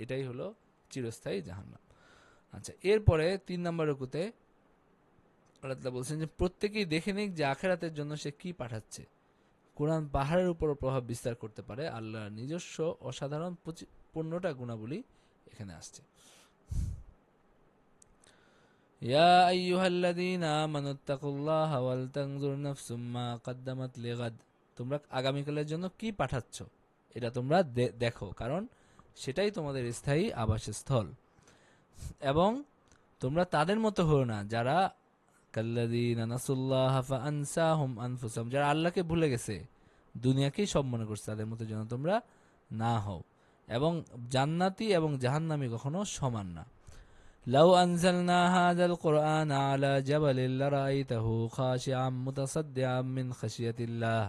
এটাই হলো চিরস্থায়ী জাহান্নাম। আচ্ছা, এরপরে 3 নম্বর রুকুতে আল্লাহ তাআলা বলছেন যে প্রত্যেকেই দেখে নিক যে আখেরাতের জন্য সে কি পাঠাচ্ছে। কোরআন পাহাড়ের উপর প্রভাব বিস্তার করতে পারে, আল্লাহর নিজস্ব অসাধারণ 15টা গুণাবলী এখানে আসছে। ইয়া আইয়ুহাল্লাযীনা আমানুত্তাকুল্লাহা ওয়াল তানজুর নাফসুম মা কদ্দামাত লিগাদ, তোমরা আগামীকালের জন্য কি পাঠাচ্ছ এটা তোমরা দেখো, কারণ সেটাই তোমাদের স্থায়ী আবাসস্থল। এবং তোমরা তাদের মতো হও না যারা কাল্লাযীনা নাসুল্লাহা ফাআনসাহুম আনফুসাহুম, যারা আল্লাহকে ভুলে গেছে, দুনিয়াকেই সব মনে করছে, তাদের মতো যেন তোমরা না হও। এবং জান্নাতি এবং জাহান্নামী কখনো সমান না। লাউ আনজালনা হাযাল কুরআন আলা জাবালিন লারাআইতাহু খাশিআম মুতাসাদ্দিআম মিন খাশিয়াতিল্লাহ,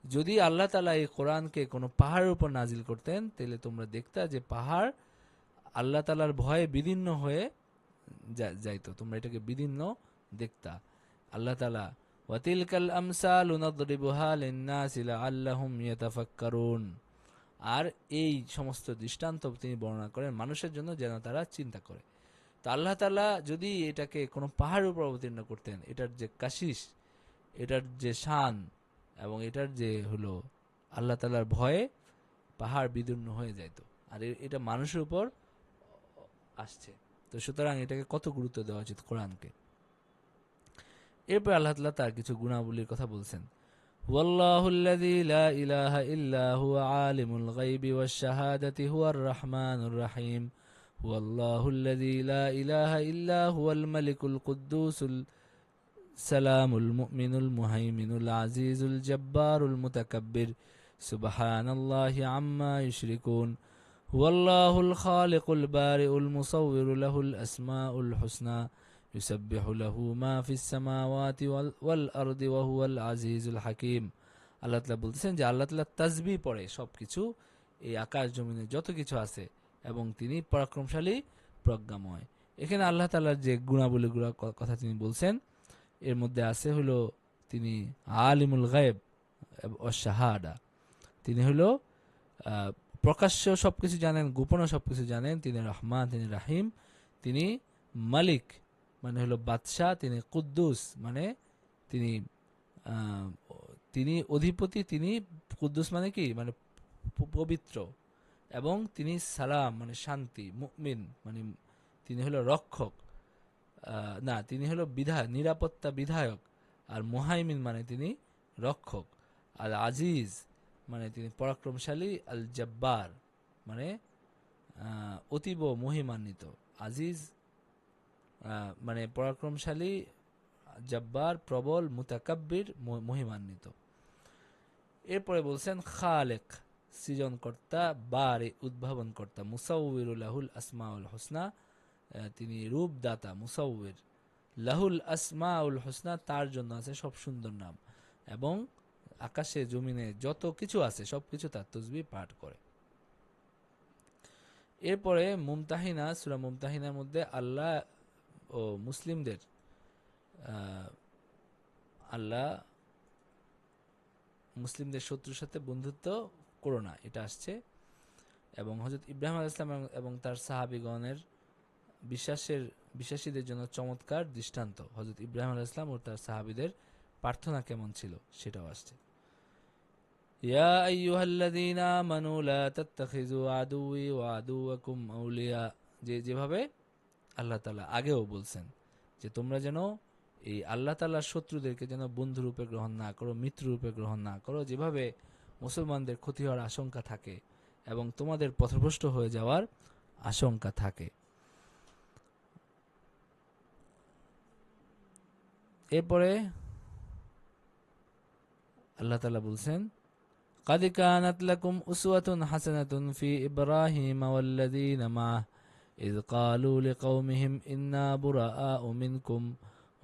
যদি আল্লাহ তাআলা এই কোরআনকে কোনো পাহাড়ের উপর নাজিল করতেন, তাহলে তোমরা দেখতা যে পাহাড় আল্লাহ তাআলার ভয়ে বিদীর্ণ হয়ে যাইতো, তোমরা এটাকে বিদীর্ণ দেখতা। আল্লাহ তাআলা ওয়াতিলকাল আমসালু নাদরিবুহা লিন্নাসি লাআল্লাহুম ইয়াতাফাক্কারুন, আর এই সমস্ত দৃষ্টান্ত তিনি বর্ণনা করেন মানুষের জন্য যেন তারা চিন্তা করে। তো আল্লাহ তাআলা যদি এটাকে কোনো পাহাড়ের উপর অবতীর্ণ করতেন, এটার যে কাশিস, এটার যে শান, এবং এটার যে হলো আল্লাহ তাআলার ভয়ে পাহাড় বিদীর্ণ হয়ে যাইতো। আর এটা মানুষের উপর আসছে, তো সুতরাং এটাকে কত গুরুত্ব দেওয়া উচিত কোরআনকে। এরপর আল্লাহ তাআলা তার কিছু গুণাবলীর কথা বলছেন। হুয়াল্লাহুল্লাযী লা ইলাহা ইল্লা হুয়া আলিমুল গায়বি ওয়াশ শাহাদাতি হুয়ার রাহমানুর রাহিম। হুয়াল্লাহুল্লাযী লা ইলাহা ইল্লা হুয়াল মালিকুল কুদ্দুসুল সালামুল মুমিনুল মুহাইমিনুল আজিজুল জব্বারুল মুতাকাব্বির সুবহানাল্লাহি আম্মা ইউশরিকুন। হুয়াল্লাহুল খালিকুল বারিউল মুসাউবিরু লাহুল আসমাউল হুসনা ইউসাব্বিহু লাহু মা ফিস সামাওয়াতি ওয়াল আরদি ওয়া হুয়াল আজিজুল হাকিম। আল্লাহ তাআলা বলতেছেন যে আল্লাহ তাআলা তাসবিহ পড়ে সবকিছু, এই আকাশ জমিনে যত কিছু আছে, এবং তিনি পরাক্রমশালী প্রজ্ঞাময়। এখানে আল্লাহ তাআলার যে গুণাবলীগুলোর কথা তিনি বলছেন, এর মধ্যে আছে হলো তিনি আলিমুল গায়ব ও শাহাদা, তিনি হলো প্রকাশ্য সবকিছু জানেন, গোপনও সবকিছু জানেন। তিনি রহমান, তিনি রাহিম, তিনি মালিক মানে হলো বাদশাহ, তিনি কুদ্দুস মানে তিনি আহ, তিনি অধিপতি, তিনি কুদ্দুস মানে কি মানে পবিত্র, এবং তিনি সালাম মানে শান্তি, মুমিন মানে তিনি হলো রক্ষক, না তিনি হলো নিরাপত্তা বিধায়ক, আর মুহাইমিন মানে তিনি রক্ষক, আর আজিজ মানে তিনি পরাক্রমশালী, আল জব্বার মানে অতীব মহিমান্বিত। আজিজ মানে পরাক্রমশালী, জব্বার প্রবল, মুতাকাব্বির মহিমান্বিত। এরপরে বলছেন খালেক সৃজনকর্তা, বারে উদ্ভাবনকর্তা, মুসাউবিরুল লাহুল আসমাউল হোসনা তিনি রূপদাতা, মুসাউবির লাহুল আসমাউল হোসনা তার জন্য আছে সব সুন্দর নাম, এবং আকাশে জমিনে যত কিছু আছে সবকিছু তার তসবিহ পাঠ করে। এরপরে মুমতাহিনা, সূরা মুমতাহিনার মধ্যে আল্লাহ ও মুসলিমদের আল্লাহ মুসলিমদের শত্রুর সাথে বন্ধুত্ব করো না, এটা আসছে। এবং হযরত ইব্রাহিম আলাইহিস সালাম এবং তার সাহাবীগণের বিশ্বাসীদের জন্য চমৎকার দৃষ্টান্ত, হযরত ইব্রাহিম আলাইহিস সালাম ও তার সাহাবীদের প্রার্থনা কেমন ছিল সেটাও আসছে। ইয়া আইয়ুহাল্লাযীনা আমানু লা তাত্তাখিযু আদুওয়ি ওয়া আদুওয়াকুম আউলিয়া, যেভাবে আল্লাহ তাআলা আগেও বলছেন যে তোমরা যেন এই আল্লাহ তাআলার শত্রুদেরকে যেন বন্ধুরূপে গ্রহণ না করো, মিত্ররূপে গ্রহণ না করো, যেভাবে মুসলমানদের ক্ষতি হওয়ার আশঙ্কা থাকে এবং তোমাদের পথভ্রষ্ট হয়ে যাওয়ার আশঙ্কা থাকে। এরপরে আল্লাহ তাআলা বলছেন قد كانت لكم أسوة حسنة في إبراهيم والذين معه إذ قالوا لقومهم إنا براء منكم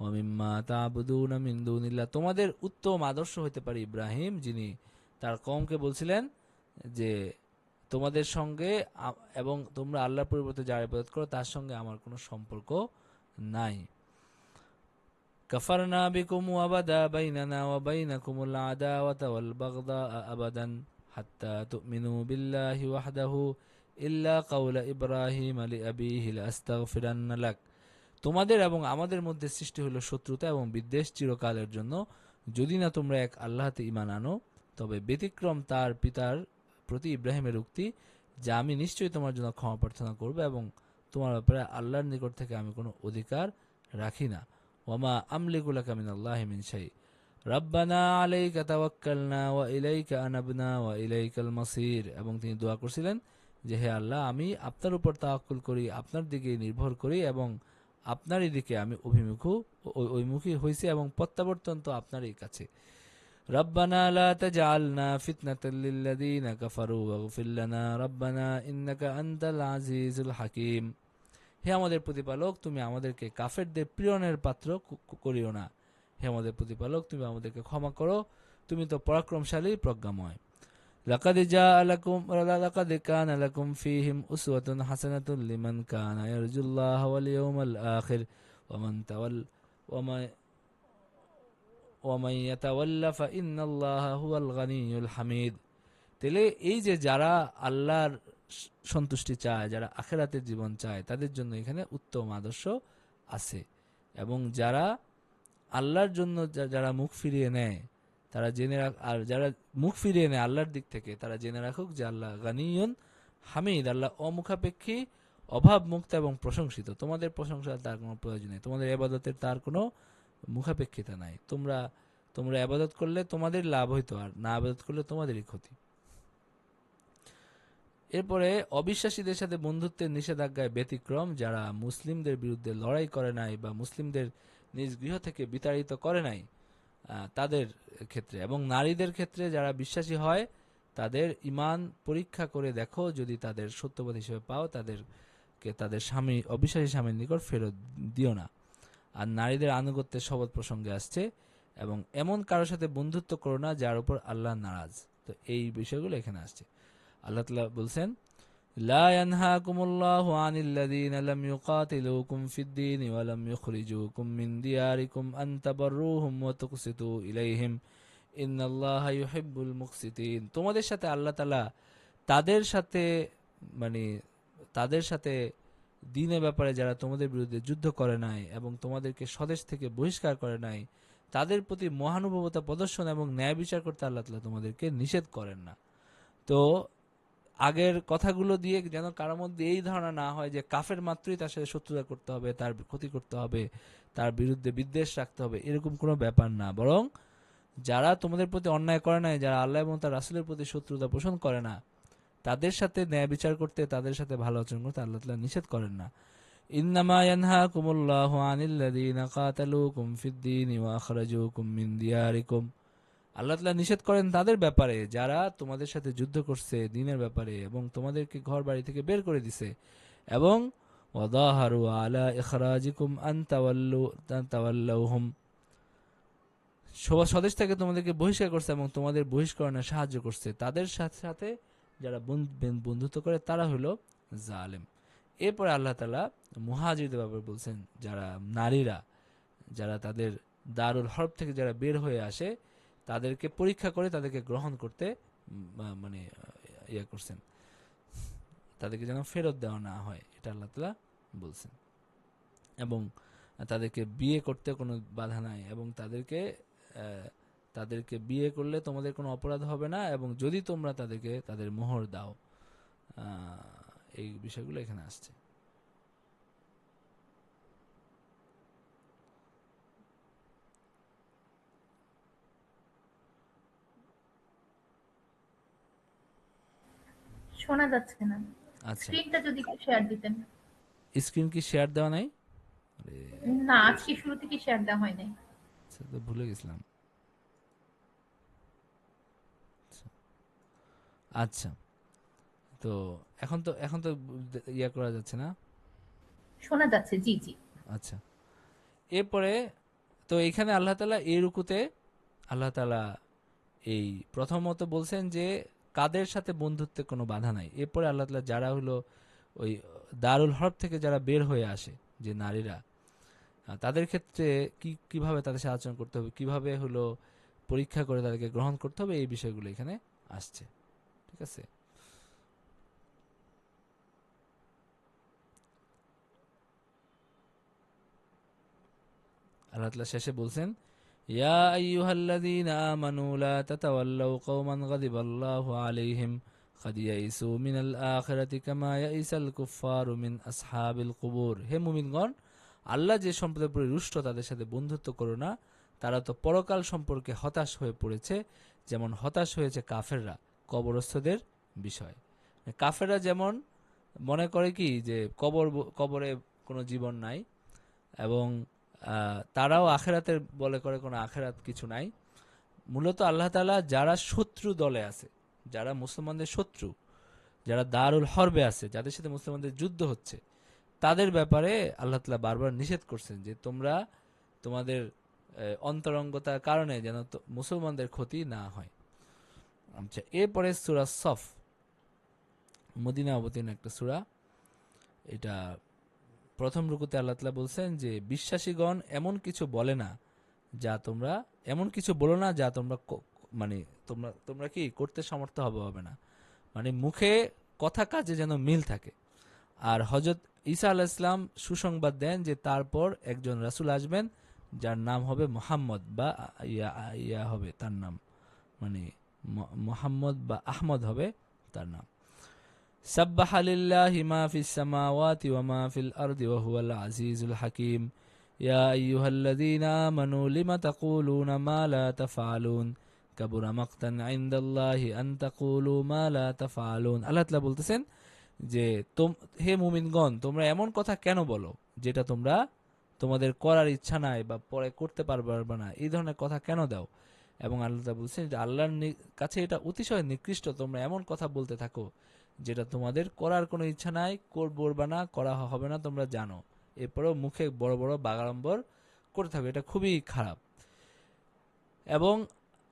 ومما تعبدون من دون الله, তোমাদের উত্তম আদর্শ হতে পারে ইব্রাহিম, যিনি তার কওমকে বলছিলেন যে তোমাদের সঙ্গে এবং তোমরা আল্লাহর পরিবর্তে যারা ইবাদত করো তার সঙ্গে আমার কোনো সম্পর্ক নাই। কাফারনা বিকুম ওয়া বাদা বাইনানা ওয়া বাইনাকুমুল আদাওয়াতা ওয়াল বাগদাআ আবাদান হাত্তা তুমিনু বিল্লাহি ওয়াহদাহু ইল্লা কাওলা ইব্রাহিম লিআবিহি লাস্তাগফিরান্না লাক, তোমাদের এবং আমাদের মধ্যে সৃষ্টি হলো শত্রুতা এবং বিদ্বেষ চিরকালের জন্য, যদি না তোমরা এক আল্লাহতে ঈমান আনো, তবে ব্যতিক্রম তার পিতার প্রতি ইব্রাহিমের উক্তি যে আমি নিশ্চয়ই তোমার জন্য ক্ষমা প্রার্থনা করব এবং তোমার ব্যাপারে আল্লাহর নিকট থেকে আমি কোনো অধিকার রাখি না। ওয়ামা আমলিকু লাকা মিনাল্লাহি মিন শাই। রাব্বানা আলাইকা তাওয়াক্কালনা ওয়া ইলাইকা আনাবনা ওয়া ইলাইকাল মাসির। এবং তিনি দোয়া করছিলেন যে হে আল্লাহ, আমি আপনার উপর তাওয়াক্কুল করি, আপনার দিকে নির্ভর করি এবং আপনারই দিকে আমি অভিমুখী হয়েছি এবং প্রত্যাবর্তন তো আপনারই কাছে। রব্বানা লা তাজআলনা ফিতনাতাল লিল্লাযীনা কাফারু ওয়াগফির লানা রব্বানা ইন্নাকা আনতাল আজিজুল হাকীম। হে আমাদের প্রতিপালক, তুমি আমাদেরকে কাফেরদের প্রিয়নের পাত্র করিও না। হে আমাদের প্রতিপালক, তুমি আমাদেরকে ক্ষমা করো, তুমি তো পরাক্রমশালী প্রজ্ঞাময়। লাকাদ কানা লাকুম ফীহিম উসওয়াতুন হাসানাতুন লিমান কানা ইয়ারজুল্লাহ ওয়াল ইয়াউমাল আখির ওয়ামান ওয়ামান ইয়াতাওয়াল্লা ফাইন্নাল্লাহা হুয়াল গানিয়্যুল হামিদ। তাহলে এই যে যারা আল্লাহর সন্তুষ্টি চায়, যারা আখিরাতের জীবন চায়, তাদের জন্য এখানে উত্তম আদর্শ আছে। এবং যারা আল্লাহর জন্য যারা মুখ ফিরিয়ে নেয়, তারা জেনে আর যারা মুখ ফিরিয়ে নেয় আল্লাহর দিক থেকে, তারা জেনে রাখুক যে আল্লাহ গানিয়ুন হামিদ, আল্লাহ অমুখাপেক্ষী, অভাব মুক্ত এবং প্রশংসিত। তোমাদের প্রশংসা তার কোনো প্রয়োজন নেই, তোমাদের ইবাদতের তার কোনো মুখাপেক্ষিতা নাই। তোমরা ইবাদত করলে তোমাদের লাভ হইতো, আর না ইবাদত করলে তোমাদেরই ক্ষতি। এরপরে অবিশ্বাসীদের সাথে বন্ধুত্বের নিষেধাজ্ঞায় ব্যতিক্রম, যারা মুসলিমদের বিরুদ্ধে লড়াই করে নাই বা মুসলিমদের নিজ গৃহ থেকে বিতাড়িত করে নাই, তাদের ক্ষেত্রে এবং নারীদের ক্ষেত্রে যারা বিশ্বাসী হয়, তাদের ঈমান পরীক্ষা করে দেখো, যদি তাদের সত্যবাদী হিসেবে পাও, তাদেরকে তাদের স্বামী অবিশ্বাসী স্বামীর নিকট ফেরত দিও না। আর নারীদের আনুগত্যের শপথ প্রসঙ্গে আসছে, এবং এমন কারোর সাথে বন্ধুত্ব করো না যার উপর আল্লাহ নারাজ। তো এই বিষয়গুলো এখানে আসছে। আল্লাহ তাআলা বলছেন, লা ইয়ানহাকুমুল্লাহু আনিল্লাযীনা লাম ইউকাতিলুকুম ফিদ-দীনি ওয়া লাম ইখরিজুকুম মিন দিয়ারিকুম আন তাবাররুহুম ওয়া তুকসিতু ইলাইহিম ইন্নাল্লাহা ইউহিব্বুল মুকসিতিন। তোমাদের সাথে আল্লাহ তাআলা তাদের সাথে মানে তাদের সাথে দ্বীনের ব্যাপারে যারা তোমাদের বিরুদ্ধে যুদ্ধ করে নাই এবং তোমাদেরকে স্বদেশ থেকে বহিষ্কার করে নাই, তাদের প্রতি মহানুভবতা প্রদর্শন এবং ন্যায় বিচার করতে আল্লাহ তাআলা তোমাদেরকে নিষেধ করেন না। তো আগের কথাগুলো দিয়ে যেন কারোর মধ্যে এই ধারণা না হয় যে কাফের মাত্রই তার সাথে শত্রুতা করতে হবে, তার ক্ষতি করতে হবে, তার বিরুদ্ধে বিদ্বেষ রাখতে হবে, এরকম কোনো ব্যাপার না। বরং যারা তোমাদের প্রতি অন্যায় করে নাই, যারা আল্লাহ এবং তার রাসূলের প্রতি শত্রুতা পোষণ করে না, তাদের সাথে ন্যায় বিচার করতে, তাদের সাথে ভালো আচরণ করতে আল্লাহ তাআলা নিষেধ করেন না। ইন্নামা ইয়ানহাকুমুল্লাহু আনিল্লাযীনা কাতালুকুম ফিদ-দীনি ওয়া আখরাজুকুম মিন দিয়ারিকুম। আল্লাহ তাআলা নিষেধ করেন তাদের ব্যাপারে যারা তোমাদের সাথে যুদ্ধ করছে দ্বীনের ব্যাপারে এবং তোমাদেরকে ঘর বাড়ি থেকে বের করে দিছে, এবং ওয়াযাহারু আলা ইখরাজিকুম আন তাওয়াল্লাউহুম, স্বদেশ থেকে তোমাদেরকে বহিষ্কার করছে এবং তোমাদের বহিষ্করণে সাহায্য করছে, তাদের সাথে সাথে যারা বন্ধুত্ব করে তারা হলো জালেম। এরপরে আল্লাহ তাআলা মুহাজিরদের ব্যাপারে বলছেন, যারা নারীরা, যারা তাদের দারুল হরব থেকে যারা বের হয়ে আসে, তাদেরকে পরীক্ষা করে তাদেরকে গ্রহণ করতে মানে ইয়ে করছেন, তাদেরকে যেন ফেরত দেওয়া না হয়, এটা আল্লাহ তাআলা বলছেন। এবং তাদেরকে বিয়ে করতে কোনো বাধা নাই, এবং তাদেরকে বিয়ে করলে তোমাদের কোনো অপরাধ হবে না, এবং যদি তোমরা তাদেরকে তাদের মোহর দাও। এই বিষয়গুলো এখানে আসছে। শোনা যাচ্ছে না। আচ্ছা, স্ক্রিনটা যদি একটু শেয়ার দিতেন। স্ক্রিন কি শেয়ার দেওয়া নাই? না, আজকে শুরু থেকে শেয়ার দেওয়া হয় নাই। আচ্ছা, তো ভুলে গেছিলাম। আচ্ছা, তো এখন তো ইয়া করা যাচ্ছে না। শোনা যাচ্ছে, জি জি। আচ্ছা, এরপরে তো এখানে আল্লাহ তাআলা এই রুকুতে আল্লাহ তাআলা এই প্রথমত বলছেন যে কাদের সাথে বন্ধুত্বে কোনো বাধা নাই। এরপরে আল্লাহ তাআলা যারা হলো ওই দারুল হরব থেকে যারা বের হয়ে আসে, যে নারীরা, তাদের ক্ষেত্রে কিভাবে তাদের সাথে আচরণ করতে হবে, কিভাবে হলো পরীক্ষা করে তাদেরকে গ্রহণ করতে হবে, এই বিষয়গুলো এখানে আসছে। ঠিক আছে। আল্লাহ তাআলা শেষে বলছেন, ইয়া আইয়ুহাল্লাযীনা আমানু লা তাতাওয়াল্লাউ কওমান গাযিবাল্লাহু আলাইহিম ক্বাদ ইয়াইসু মিনাল আখিরাতি কামা ইয়াইসাল কুফফারু মিন আসহাবিল কুবুর। হে মুমিনগণ, আল্লাহ যে সম্প্রদায়ের উপরে রুষ্ট তাদের সাথে বন্ধুত্ব করো না, তারা তো পরকাল সম্পর্কে হতাশ হয়ে পড়েছে, যেমন হতাশ হয়েছে কাফেররা কবরস্থদের বিষয়। কাফেররা যেমন মনে করে কি যে কবরে কোনো জীবন নাই, এবং তারাও আখেরাতের বলে করে কোনো আখেরাত কিছু নাই। মূলত আল্লাহ তাআলা যারা শত্রু দলে আছে, যারা মুসলমানদের শত্রু, যারা দারুল হরবে আছে, যাদের সাথে মুসলমানদের যুদ্ধ হচ্ছে, তাদের ব্যাপারে আল্লাহ তাআলা বারবার নিষেধ করছেন যে তোমরা তোমাদের অন্তরঙ্গতার কারণে যেন মুসলমানদের ক্ষতি না হয়। আচ্ছা, এরপরে সূরা সফ, মদিনা অবতীর্ণ একটা সূরা। এটা প্রথম রুকুতে আল্লাহ তাআলা বলছেন যে বিশ্বাসীগণ এমন কিছু বলে না যা তোমরা, এমন কিছু বলো না যা তোমরা মানে তোমরা তোমরা কি করতে সমর্থ হবে না, মানে মুখে কথা কাজে যেন মিল থাকে। আর হযরত ঈসা আলাইহিস সালাম সুসংবাদ দেন যে তারপর একজন রাসূল আসবেন যার নাম হবে মুহাম্মদ, বা ইয়া হবে তার নাম, মানে মুহাম্মদ বা আহমদ হবে তার নাম। সাব্বাহা লিল্লাহি মা ফিস সামাওয়াতি ওয়া মা ফিল আরদি ওয়া হুয়াল আজিজুল হাকীম। ইয়া আইয়ুহাল্লাযীনা আমানু লিমা তাকুলুনা মা লা তাফআলুন কাবুরা মাকতান ইনদাল্লাহি আন তাকুলু মা লা তাফআলুন। আল্লাহ তাআলা বলতেছেন যে হে মুমিনগণ, তোমরা এমন কথা কেন বলো যেটা তোমরা তোমাদের করার ইচ্ছা নাই বা পরে করতে পারবে না, এই ধরনের কথা কেন দাও। এবং আল্লাহ তাআলা বলছেন যে আল্লাহর কাছে এটা অতিশয় নিকৃষ্ট, তোমরা এমন কথা বলতে থাকো যেটা তোমাদের করার কোনো ইচ্ছা নাই, করবে না, করা হবে না, তোমরা জানো, এরপরেও মুখে বড় বড় বাগাড়ম্বর করতে থাকো, এটা খুবই খারাপ। এবং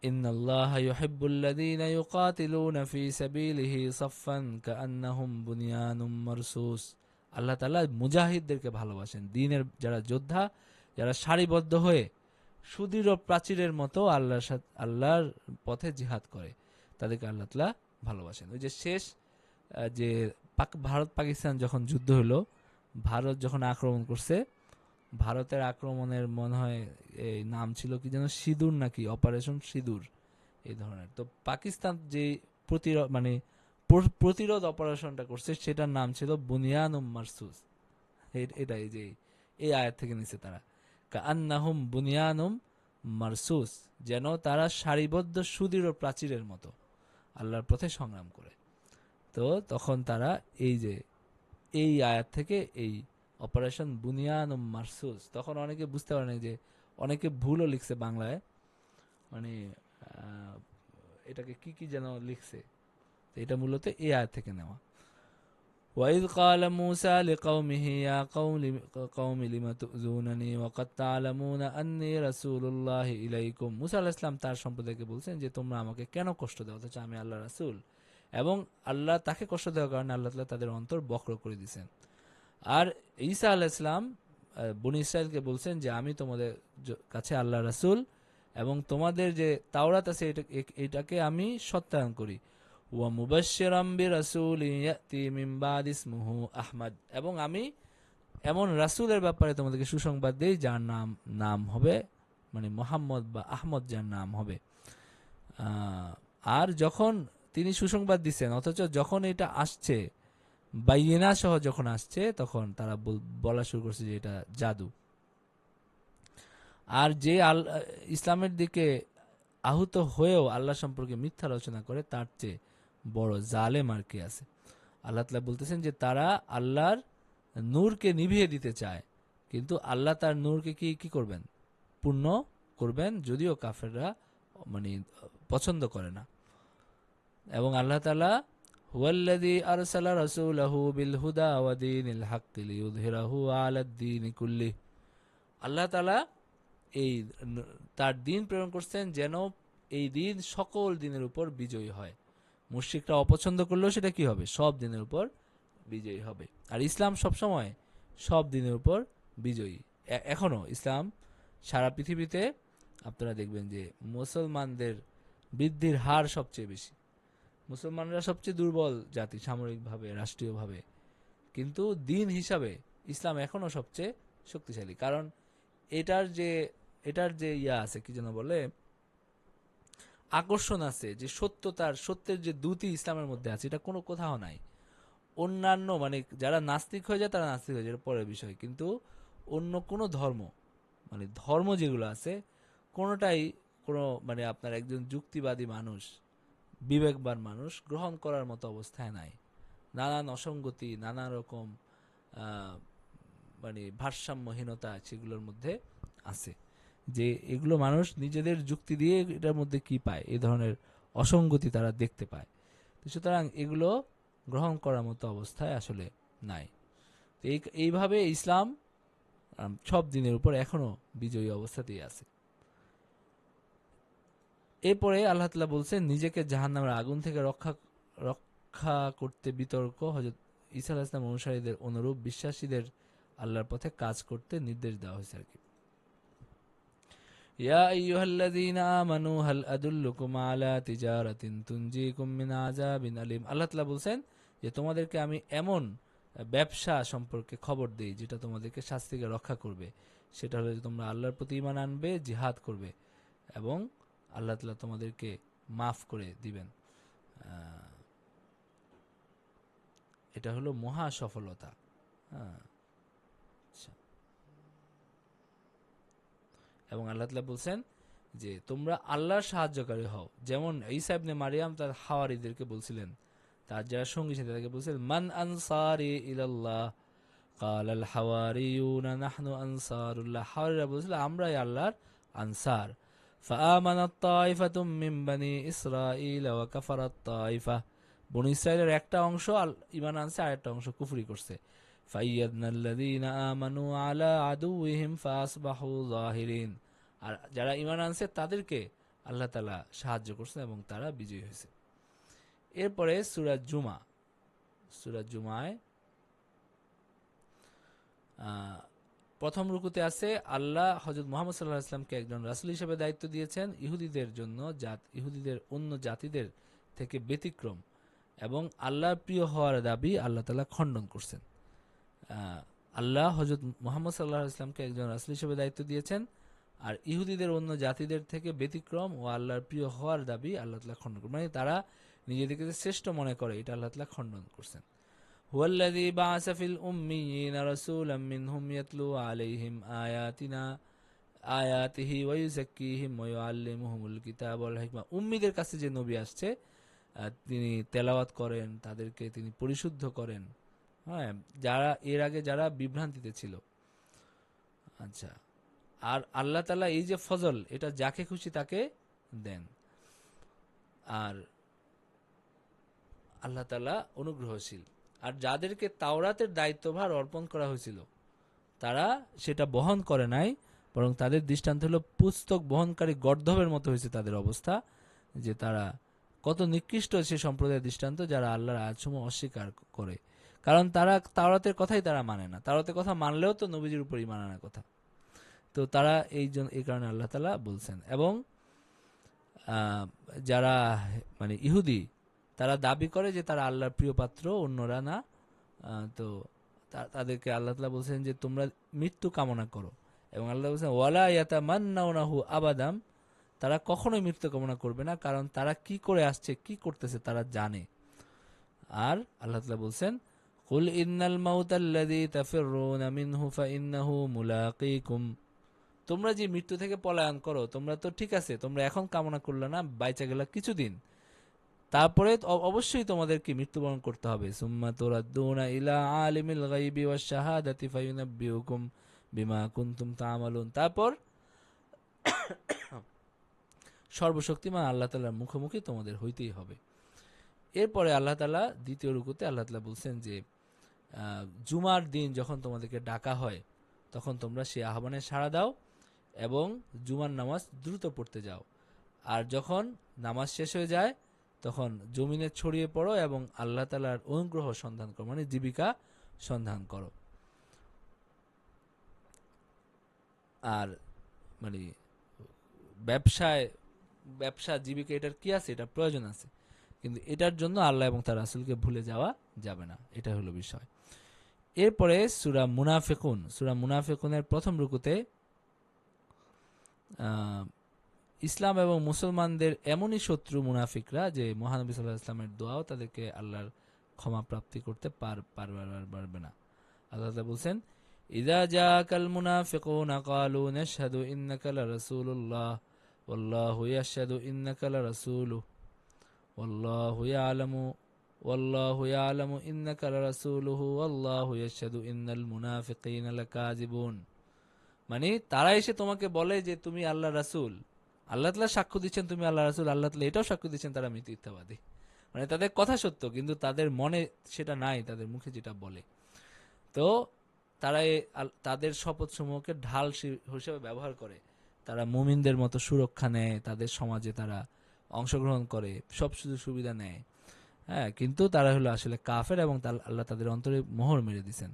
ইন্নাল্লাহা ইউহিব্বুল্লাযীনা ইউকাতিলুনা ফী সাবিলিহি সাফফান কাআন্নাহুম বুনিয়ানুম মারসুস। আল্লাহ তাআলা মুজাহিদদেরকে ভালোবাসেন, দ্বীনের যারা যোদ্ধা, যারা সারিবদ্ধ হয়ে সুদৃঢ় প্রাচীরের মতো আল্লাহর পথে জিহাদ করে, তাদেরকে আল্লাহ তাআলা ভালোবাসেন। ওই যে শেষ যে ভারত পাকিস্তান যখন যুদ্ধ হলো, ভারত যখন আক্রমণ করছে, ভারতের আক্রমণের মনে হয় এই নাম ছিল কি যেন, সিঁদুর নাকি, অপারেশন সিঁদুর এই ধরনের। তো পাকিস্তান যে মানে প্রতিরোধ অপারেশনটা করছে সেটার নাম ছিল বুনিয়ানুম মারসুস। এটাই যে এই আয়াত থেকে নিছে তারা, কাআন্নাহুম বুনিয়ানুম মারসুস, যেন তারা সারিবদ্ধ সুদৃঢ় প্রাচীরের মতো আল্লাহর পথে সংগ্রাম করে। তো তখন তারা এই যে এই আয়াত থেকে এই অপারেশন বুনিয়ানুম মারসুস, তখন অনেকে বুঝতে পারে না, যে অনেকে ভুলও লিখছে বাংলায়, মানে এটাকে কি কি যেন লিখছে, এটা মূলত এই আয়াত থেকে নেওয়া। وَإِذْ قَالَ مُوسَى لِقَوْمِهِ يَا قَوْمِ لِمَ تُؤْذُونَنِي وَقَدْ تَعْلَمُونَ أَنِّي رَسُولُ اللَّهِ إِلَيْكُمْ। মুসা আলাইহিস সালাম তার সম্প্রদায়কে বলছেন যে তোমরা আমাকে কেন কষ্ট দাও অথচ আমি আল্লাহর রাসূল। এবং আল্লাহ তাকে কষ্ট দেওয়ার কারণে আল্লাহ তাআলা তাদের অন্তর বক্র করে দিয়েছেন। আর ঈসা আলাইহিস সালাম বনী ইসরাইলকে বলছেন যে আমি তোমাদের কাছে আল্লাহর রাসূল, এবং তোমাদের যে তাওরাত আছে এটাকে আমি সত্যায়ন করি। ওয়া মুবাশশিরাম বিরাসূলিন ইয়াতি মিন বাদি ইসমুহু আহমদ, এবং আমি এমন রাসূলের ব্যাপারে তোমাদেরকে সুসংবাদ দেই যার নাম হবে মানে মুহাম্মদ বা আহমদ, যার নাম হবে। আর যখন তিনি সুসংবাদ দিচ্ছেন, অথচ যখন এটা আসছে বাইয়িনা সহ যখন আসছে, তখন তারা বলা শুরু করছে যে এটা জাদু। আর যে ইসলামের দিকে আহুত হয়েও আল্লাহ সম্পর্কে মিথ্যা রচনা করে, তার চেয়ে বড় জালেম আর কে আছে। আল্লাহ তাআলা বলতেছেন যে তারা আল্লাহর নূরকে নিভিয়ে দিতে চায়, কিন্তু আল্লাহ তার নূরকে কি করবেন, পূর্ণ করবেন, যদিও কাফেররা মানে পছন্দ করে না। এবং আল্লাহ তাআলা হুয়াল্লাযী আরসালা রাসূলাহু বিল হুদা ওয়া দীনিল হাক্কি লিইয়ুযহিরাহু আলাদ দীনি কুল্লিহি। আল্লাহ তাআলা এই তার দিন প্রেরণ করছেন যেন এই দিন সকল দিনের উপর বিজয়ী হয়। মুশরিকরা অপছন্দ করলেও সেটা কি হবে, সব দিনের উপর বিজয়ী হবে। আর ইসলাম সবসময় সব দিনের উপর বিজয়ী। এখনো ইসলাম সারা পৃথিবীতে আপনারা দেখবেন যে মুসলমানদের বৃদ্ধির হার সবচেয়ে বেশি। মুসলমানরা সবচেয়ে দুর্বল জাতি সামরিকভাবে, রাষ্ট্রীয়ভাবে, কিন্তু দিন হিসাবে ইসলাম এখনো সবচেয়ে শক্তিশালী। কারণ এটার যে ইয়া আছে, কি যেন বলে, আকর্ষণ আছে, যে সত্যের যে দ্যুতি ইসলামের মধ্যে আছে, এটা কোনো কোথাও নাই। অন্যান্য মানে যারা নাস্তিক হয়ে যায় তারা নাস্তিক হয়ে যায়, এটা পরের বিষয়, কিন্তু অন্য কোনো ধর্ম, মানে ধর্ম যেগুলো আছে কোনোটাই কোনো মানে আপনার একজন যুক্তিবাদী মানুষ, বিবেকবান মানুষ গ্রহণ করার মতো অবস্থায় নাই। নানান অসঙ্গতি, নানা রকম আহ, মানে ভারসাম্যহীনতা সেগুলোর মধ্যে আছে, যে এগুলো মানুষ নিজেদের যুক্তি দিয়ে এটার মধ্যে কি পায়, এই ধরনের অসঙ্গতি তারা দেখতে পায়। তো সুতরাং এগুলো গ্রহণ করার মতো অবস্থায় আসলে নাই। তো এইভাবে ইসলাম সব দিনের উপর এখনো বিজয়ী অবস্থাতেই আছে। এরপরে আল্লাহ তাআলা বলছেন নিজেকে জাহান্নামের আগুন থেকে রক্ষা রক্ষা করতে বিতর্ক হযরত ঈসা আলাইহিস সালাম অনুসারীদের অনুরূপ বিশ্বাসীদের আল্লাহর পথে কাজ করতে নির্দেশ দেওয়া হয়েছে আর কি। ইয়া আইয়ুহাল্লাযীনা আমানু হাল আদুল্লুকুম আলা তিজারাতিন তুনজিকুম মিন আযাবিন আলীম। আল্লাহ তাআলা বলছেন যে তোমাদেরকে আমি এমন ব্যবসা সম্পর্কে খবর দেই যেটা তোমাদেরকে শাস্তি থেকে রক্ষা করবে। সেটা হলো যে তোমরা আল্লাহর প্রতি ঈমান আনবে, জিহাদ করবে, এবং আল্লাহ তাআলা তোমাদেরকে মাফ করে দিবেন। এটা হলো মহা সফলতা। হ্যাঁ, আচ্ছা। এবং আল্লাহ তাআলা বলছেন যে তোমরা আল্লাহর সাহায্যকারী হও, যেমন ঈসা ইবনে মারিয়াম তার হাওয়ারীদেরকে বলছিলেন, তার যারা সঙ্গী ছিলেন তাদেরকে বলছিলেন মান আনসারি ইলাল্লাহ ক্বালাল হাওয়ারিয়ুনা নাহনু আনসারুল্লাহ। হাওয়ারীরা বলছিল আমরাই আল্লাহর আনসার। ফাআমানাত তাইফাতুম মিন বানি ইসরাঈল ওয়া কাফারাত তাইফা। বনী ইসরাইলের একটা অংশ ঈমান আনছে, আরেকটা অংশ কুফরি করছে। ফাইয়াদনাল্লাযীনা আমানু আলা আদুওয়িহিম ফাসবাহু যাহিরিন। আর যারা ঈমান আনছে তাদেরকে আল্লাহ তাআলা সাহায্য করছেন এবং তারা বিজয়ী হয়েছে। এরপরে সূরা জুমা, সূরা জুমায় প্রথম রুকুতে আছে আল্লাহ হযরত মুহাম্মদ সাল্লাল্লাহু আলাইহি ওয়াসাল্লামকে একজন রাসূল হিসেবে দায়িত্ব দিয়েছেন ইহুদিদের জন্য, ইহুদিদের অন্য জাতিদের থেকে ব্যতিক্রম এবং আল্লাহর প্রিয় হওয়ার দাবি আল্লাহ তাআলা খণ্ডন করছেন। আল্লাহ হযরত মুহাম্মদ সাল্লাল্লাহু আলাইহি ওয়াসাল্লামকে একজন রাসূল হিসেবে দায়িত্ব দিয়েছেন, আর ইহুদিদের অন্য জাতিদের থেকে ব্যতিক্রম ও আল্লাহর প্রিয় হওয়ার দাবি আল্লাহ তাআলা খণ্ডন করছেন, মানে তারা নিজেদেরকে যে শ্রেষ্ঠ মনে করে এটা আল্লাহ তাআলা খণ্ডন করছেন। হুয়াল্লাযী বা'আসা ফিল উম্মিয়িনা রাসূলাম মিনহুম ইয়াতলু আলাইহিম আয়াতিহি ওয়া ইউযাক্কিহিম ওয়া ইউআল্লিমুহুমুল কিতাবা ওয়াল হিকমা। উম্মীদের কাছে যে নবী আসছে তিনি তেলাওয়াত করেন, তাদেরকে তিনি পরিশুদ্ধ করেন, হ্যাঁ, যারা এর আগে যারা বিভ্রান্তিতে ছিল। আচ্ছা, আর আল্লাহ তাআলা এই যে ফজল এটা যাকে খুশি তাকে দেন, আর আল্লাহ তাআলা অনুগ্রহশীল। আর যাদেরকে তাওরাতের দায়িত্বভার অর্পণ করা হয়েছিল তারা সেটা বহন করে নাই, বরং তাদের দৃষ্টান্ত হলো পুস্তক বহনকারী গর্দভের মতো হয়েছে তাদের অবস্থা, যে তারা কত নিকৃষ্ট সে সম্প্রদায়ের দৃষ্টান্ত যারা আল্লাহর আয়াতসমূহ অস্বীকার করে। কারণ তারা তাওরাতের কথাই তারা মানে না, তাওরাতের কথা মানলেও তো নবীজির উপরই মানানোর কথা। তো তারা এই কারণে আল্লাহ তাআলা বলছেন। এবং যারা মানে ইহুদি তারা দাবি করে যে তারা আল্লাহর প্রিয় পাত্র, অন্যরা না। তো তাদেরকে আল্লাহ তাআলা বলছেন যে তোমরা মৃত্যু কামনা করো, এবং আল্লাহ বলছেন ওয়ালা ইয়াতামান্নাউনাহু আবাদাম, তারা কখনোই মৃত্যু কামনা করবে না, কারণ তারা কি করে আসছে কি করতেছে তারা জানে। আর আল্লাহ তাআলা বলছেন কুল ইন্নাল মাউতাল্লাযী তাফিররুনা মিনহু ফাইন্নাহু মুলাকীকুম। তোমরা যে মৃত্যু থেকে পলায়ন করো তোমরা তো ঠিক আছে, তোমরা এখন কামনা করলে না, বাইচা গেলা কিছুদিন, তারপরে অবশ্যই তোমাদেরকে মৃত্যুবরণ করতে হবে। সুম্মা তুরাদ্দুনা ইলা আলিমিল গায়বি ওয়াশ শাহাদাতি ফায়ুনাব্বিউকুম বিমা কুনতুম তা'মালুন। তারপর সর্বশক্তিমান আল্লাহ তাআলার মুখোমুখি তোমাদের হইতেই হবে। এরপরে আল্লাহ তাআলা দ্বিতীয় রুকুতে আল্লাহ তাআলা বলছেন যে জুমার দিন যখন তোমাদেরকে ডাকা হয় তখন তোমরা সেই আহ্বানে সাড়া দাও এবং জুমার নামাজ দ্রুত পড়তে যাও, আর যখন নামাজ শেষ হয়ে যায় তখন জমিনে ছড়িয়ে পড়ো এবং আল্লাহ তাআলার অনুগ্রহ সন্ধান করো, মানে জীবিকা সন্ধান করো। আর মানে ব্যবসা জীবিকা এটার কি আছে, এটা প্রয়োজন আছে, কিন্তু এটার জন্য আল্লাহ এবং তার রাসূলকে ভুলে যাওয়া যাবে না, এটা হলো বিষয়। এরপরে সূরা মুনাফিকুনের প্রথম রুকুতে ইসলাম এবং মুসলমানদের এমনই শত্রু মুনাফিকরা যে মহানবী সাল্লাল্লাহু আলাইহি ওয়াসাল্লামের দোয়াও তাদেরকে আল্লাহর ক্ষমা প্রাপ্তি করতে পারবে না। আল্লাহ তাআলা বলছেন ইযা জাআকাল মুনাফিকুনা ক্বালু নাশহাদু ইন্নাকা লারাসূলুল্লাহ ওয়াল্লাহু ইয়াশহাদু ইন্নাকা লারাসূলুহু ওয়াল্লাহু ইয়ালামু ওয়াল্লাহু ইয়ালামু ইন্নাকা লারাসূলুহু ওয়াল্লাহু ইয়াশহাদু ইন্নাল মুনাফিকিনা লাকাযিবুন। মানে তারা এসে তোমাকে বলে যে তুমি আল্লাহ রাসূল, আল্লাহ তাআলা সাক্ষ্য দিচ্ছেন তুমি আল্লাহ রাসূল, আল্লাহ তাআলা এটাও সাক্ষ্য দিচ্ছেন তারা মিথ্যাবাদী। মানে তাদের কথা সত্য কিন্তু তাদের মনে সেটা নাই, তাদের মুখে যেটা বলে। তো তারা তাদের শপথ সমূহকে ঢাল হিসেবে ব্যবহার করে, তারা মুমিনদের মতো সুরক্ষা নেয়, তাদের সমাজে তারা অংশগ্রহণ করে, সব সুযোগ সুবিধা নেয়। হ্যাঁ, কিন্তু তারা হলো আসলে কাফের এবং আল্লাহ তাদের অন্তরে মোহর মেরে দিয়েছেন।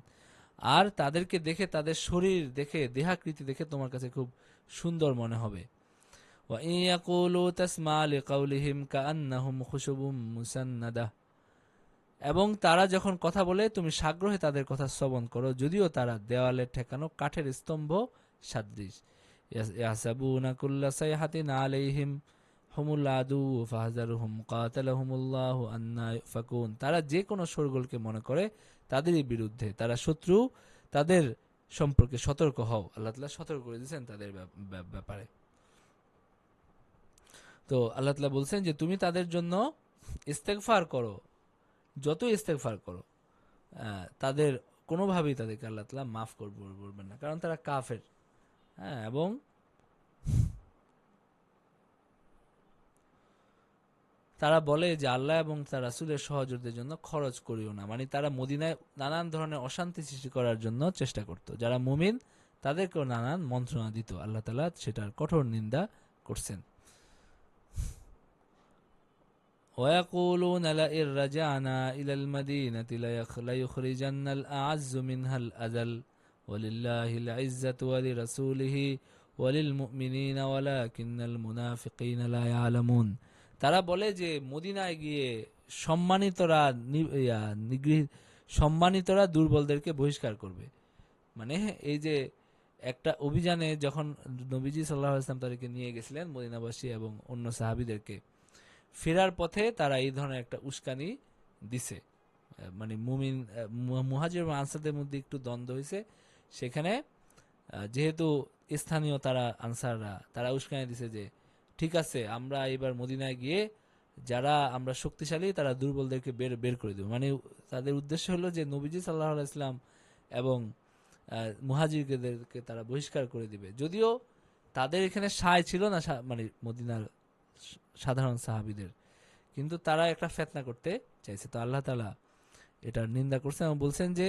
আর তাদেরকে দেখে, তাদের শরীর দেখে, দেহাকৃতি দেখে তোমার কাছে খুব সুন্দর মনে হবে। وَإِنْ يَقُولُوا تَسْمَعْ لِقَوْلِهِمْ كَأَنَّهُمْ خُشُبٌ مُّسَنَّدَةٌ। এবং তারা যখন কথা বলে তুমি সাগ্রহে তাদের কথা শ্রবণ করো, যদিও তারা দেওয়ালে ঠেকানো কাঠের স্তম্ভ সাদৃশ। ইয়াহসাবুনা কুল্লা সাইহাতিন আলাইহিম হুমুল আদু ফাহজারহুম কাতালাহুমুল্লাহু আন্না ইউফাকুন। তারা যে কোনো শোরগোলকে মনে করে তাদেরই বিরুদ্ধে, তারা শত্রু, তাদের সম্পর্কে সতর্ক হও। আল্লাহ তাআলা সতর্ক করে দিয়েছেন তাদের ব্যাপারে। তো আল্লাহ তাআলা বলছেন যে তুমি তাদের জন্য ইস্তেগফার করো, যত ইস্তেগফার করো, তাদের কোনোভাবেই তাদেরকে আল্লাহ তাআলা মাফ করবেন না, কারণ তারা কাফের। হ্যাঁ, এবং তারা বলে যে আল্লাহ এবং তার রাসূলের সহযোগীদের জন্য খরচ করিও না। মানে তারা মদিনায় নানান ধরনের অশান্তি সৃষ্টি করার জন্য চেষ্টা করত। যারা মুমিন তাদেরকেও নানান মন্ত্রণা দিত। আল্লাহ তাআলা সেটার কঠোর নিন্দা করছেন। ويقولون لئن رجعنا إلى المدينة ليخرجن الأعز منها الأذل ولله العزة ولرسوله وللمؤمنين ولكن المنافقين لا يعلمون। তারা বলে যে মদিনায় গিয়ে সম্মানিতরা দুর্বলদেরকে বহিষ্কার করবে। মানে এই যে একটা অভিযানে যখন নবীজি সাল্লাল্লাহু আলাইহি ওয়াসাল্লাম তাদেরকে নিয়ে গেছিলেন, মদিনাবাসী এবং অন্য সাহাবীদেরকে, ফেরার পথে তারা এই ধরনের একটা উস্কানি দিছে। মানে মুহাজির এবং আনসারদের মধ্যে একটু দ্বন্দ্ব হয়েছে, সেখানে যেহেতু স্থানীয় তারা আনসাররা, তারা উস্কানি দিছে যে ঠিক আছে আমরা এবার মদিনায় গিয়ে যারা আমরা শক্তিশালী তারা দুর্বলদেরকে বের করে দেব। মানে তাদের উদ্দেশ্য হলো যে নবীজি সাল্লাল্লাহু আলাইহি ওয়াসাল্লাম এবং মুহাজিরদেরকে তারা বহিষ্কার করে দিবে। যদিও তাদের এখানে সায় ছিল না, মানে মদিনার সাধারণ সাহাবীদের, কিন্তু তারা একটা ফিতনা করতে চাইছে। তো আল্লাহ তাআলা এটার নিন্দা করছেন এবং বলছেন যে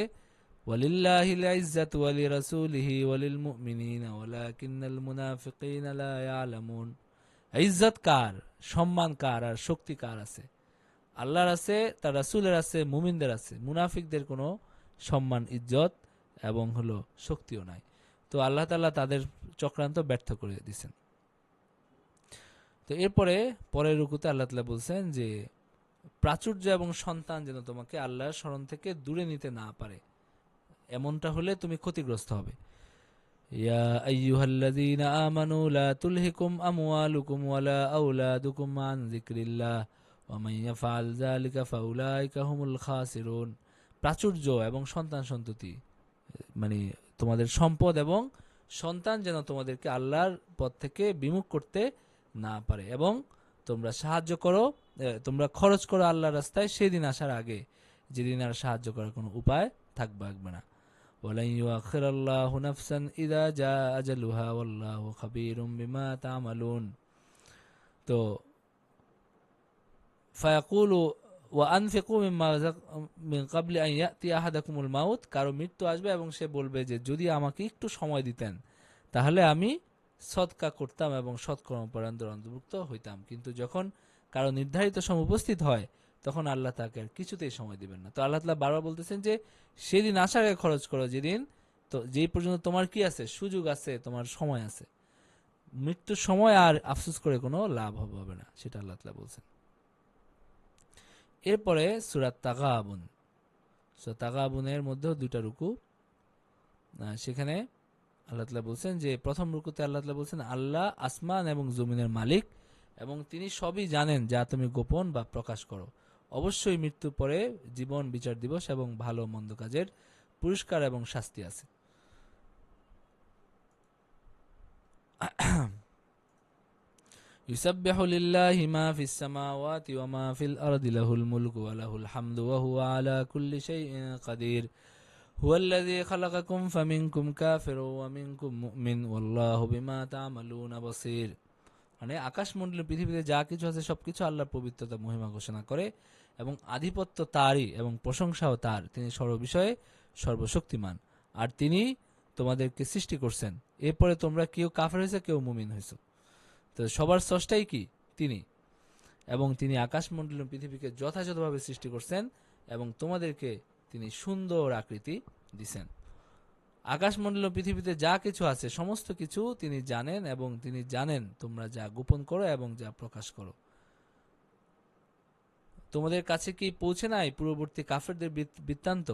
ওয়ালিল্লাহিল ইজ্জাতু ওয়া লিরাসূলিহি ওয়া লিল মুমিনিনা ওয়ালাকিন্নাল মুনাফিকিনা লা ইয়ালামুন। ইজ্জত কার, সম্মান কার আর শক্তি কার আছে? আল্লাহর আছে, তার রাসূলের আছে, মুমিনদের আছে। মুনাফিকদের কোনো সম্মান, ইজ্জত এবং হলো শক্তিও নাই। তো আল্লাহ তাআলা তাদের চক্রান্ত ব্যর্থ করে দিয়েছেন। তো এরপরে পরের রুকুতে আল্লাহ তাআলা বলছেন যে প্রাচুর্য এবং সন্তান যেন তোমাকে আল্লাহর স্মরণ থেকে দূরে নিতে না পারে, এমনটা হলে তুমি ক্ষতিগ্রস্ত হবে। ইয়া আইয়ুহাল্লাযীনা আমানু লা তুলহিকুম আমওয়ালুকুম ওয়ালা আওলাদুকুম আন যিকরিল্লাহ ওয়া মান ইয়াফআল যালিকা ফাউলাইকা হুমুল খাসিরুন। প্রাচুর্য এবং সন্তান সন্ততি, মানে তোমাদের সম্পদ এবং সন্তান যেন তোমাদেরকে আল্লাহর পথ থেকে বিমুখ করতে না পারে, এবং তোমরা সাহায্য করো, তোমরা খরচ করো আল্লাহর রাস্তায় সেদিন আসার আগে, যেদিন আর সাহায্য করার কোনো উপায় থাকবে না। ওয়ালান ইউআখিরাল্লাহু নাফসান ইযা জাআ আজালুহা ওয়াল্লাহু খাবীরুম বিমা তা'মালুন। তো ফায়াকুলু ওয়া আনফিকু মিম্মা মিন ক্বাবলি আন ইয়াতি আহাদাকুমুল মাউত। কারো মৃত্যু আসবে এবং সে বলবে যে যদি আমাকে একটু সময় দিতেন তাহলে আমি সদকা করতাম এবং সৎকর্মপরায়ণদের অন্তর্ভুক্ত হইতাম। কিন্তু যখন কারো নির্ধারিত সময় উপস্থিত হয় তখন আল্লাহ তাকে আর কিছুতেই সময় দিবেন না। তো আল্লাহ তাআলা বারবার বলতেছেন যে সেদিন আসার আগে খরচ করো, যেদিন তো যেই পর্যন্ত তোমার কি আছে, সুযোগ আছে, তোমার সময় আছে। মৃত্যুর সময় আর আফসোস করে কোনো লাভ হবে না, সেটা আল্লাহ তাআলা বলছেন। এরপরে সূরা তাগাবুন, সূরা তাগাবুনের মধ্যেও দুইটা রুকু, সেখানে আল্লাহ তাআলা বলছেন যে প্রথম রুকুতে আল্লাহ তাআলা বলছেন আল্লাহ আসমান এবং জমিনের মালিক এবং তিনি সবই জানেন যা তুমি গোপন বা প্রকাশ করো। অবশ্যই মৃত্যুর পরে জীবন, বিচার দিবস এবং ভালো মন্দ কাজের পুরস্কার এবং শাস্তি আছে। ইউসাব্বিহু লিল্লাহি মা ফিস সামাওয়াতি ওয়া মা ফিল আরদি লাহুল মুলকু ওয়া লাহুল হামদু ওয়া হুয়া আলা কুল্লি শাইইন কাদির হুয়াল্লাযী খালাকাকুম ফামিনকুম কাফিরুন ওয়া মিনকুম মুমিন ওয়াল্লাহু বিমা তা'মালুনা বাসীর। মানে আকাশমণ্ডলী পৃথিবীতে যা কিছু আছে সবকিছু আল্লাহর পবিত্রতা মহিমা ঘোষণা করে এবং আধিপত্য তারই এবং প্রশংসাও তার। তিনি সর্ববিষয়ে সর্বশক্তিমান। আর তিনি তোমাদেরকে সৃষ্টি করছেন, এরপরে তোমরা কেউ কাফের হয়েছে, কেউ মুমিন হয়েছে। তো সবার স্রষ্টাই কি? তিনি। এবং তিনি আকাশমণ্ডলী পৃথিবীকে যথাযথভাবে সৃষ্টি করছেন এবং তোমাদেরকে তিনি সুন্দর আকৃতি দিছেন। আকাশমণ্ডল পৃথিবীতে যা কিছু আছে সমস্ত কিছু তিনি জানেন এবং তিনি জানেন তোমরা যা গোপন করো এবং যা প্রকাশ করো। তোমাদের কাছে কি পৌঁছে নাই পূর্ববর্তী কাফেরদের বৃত্তান্ত,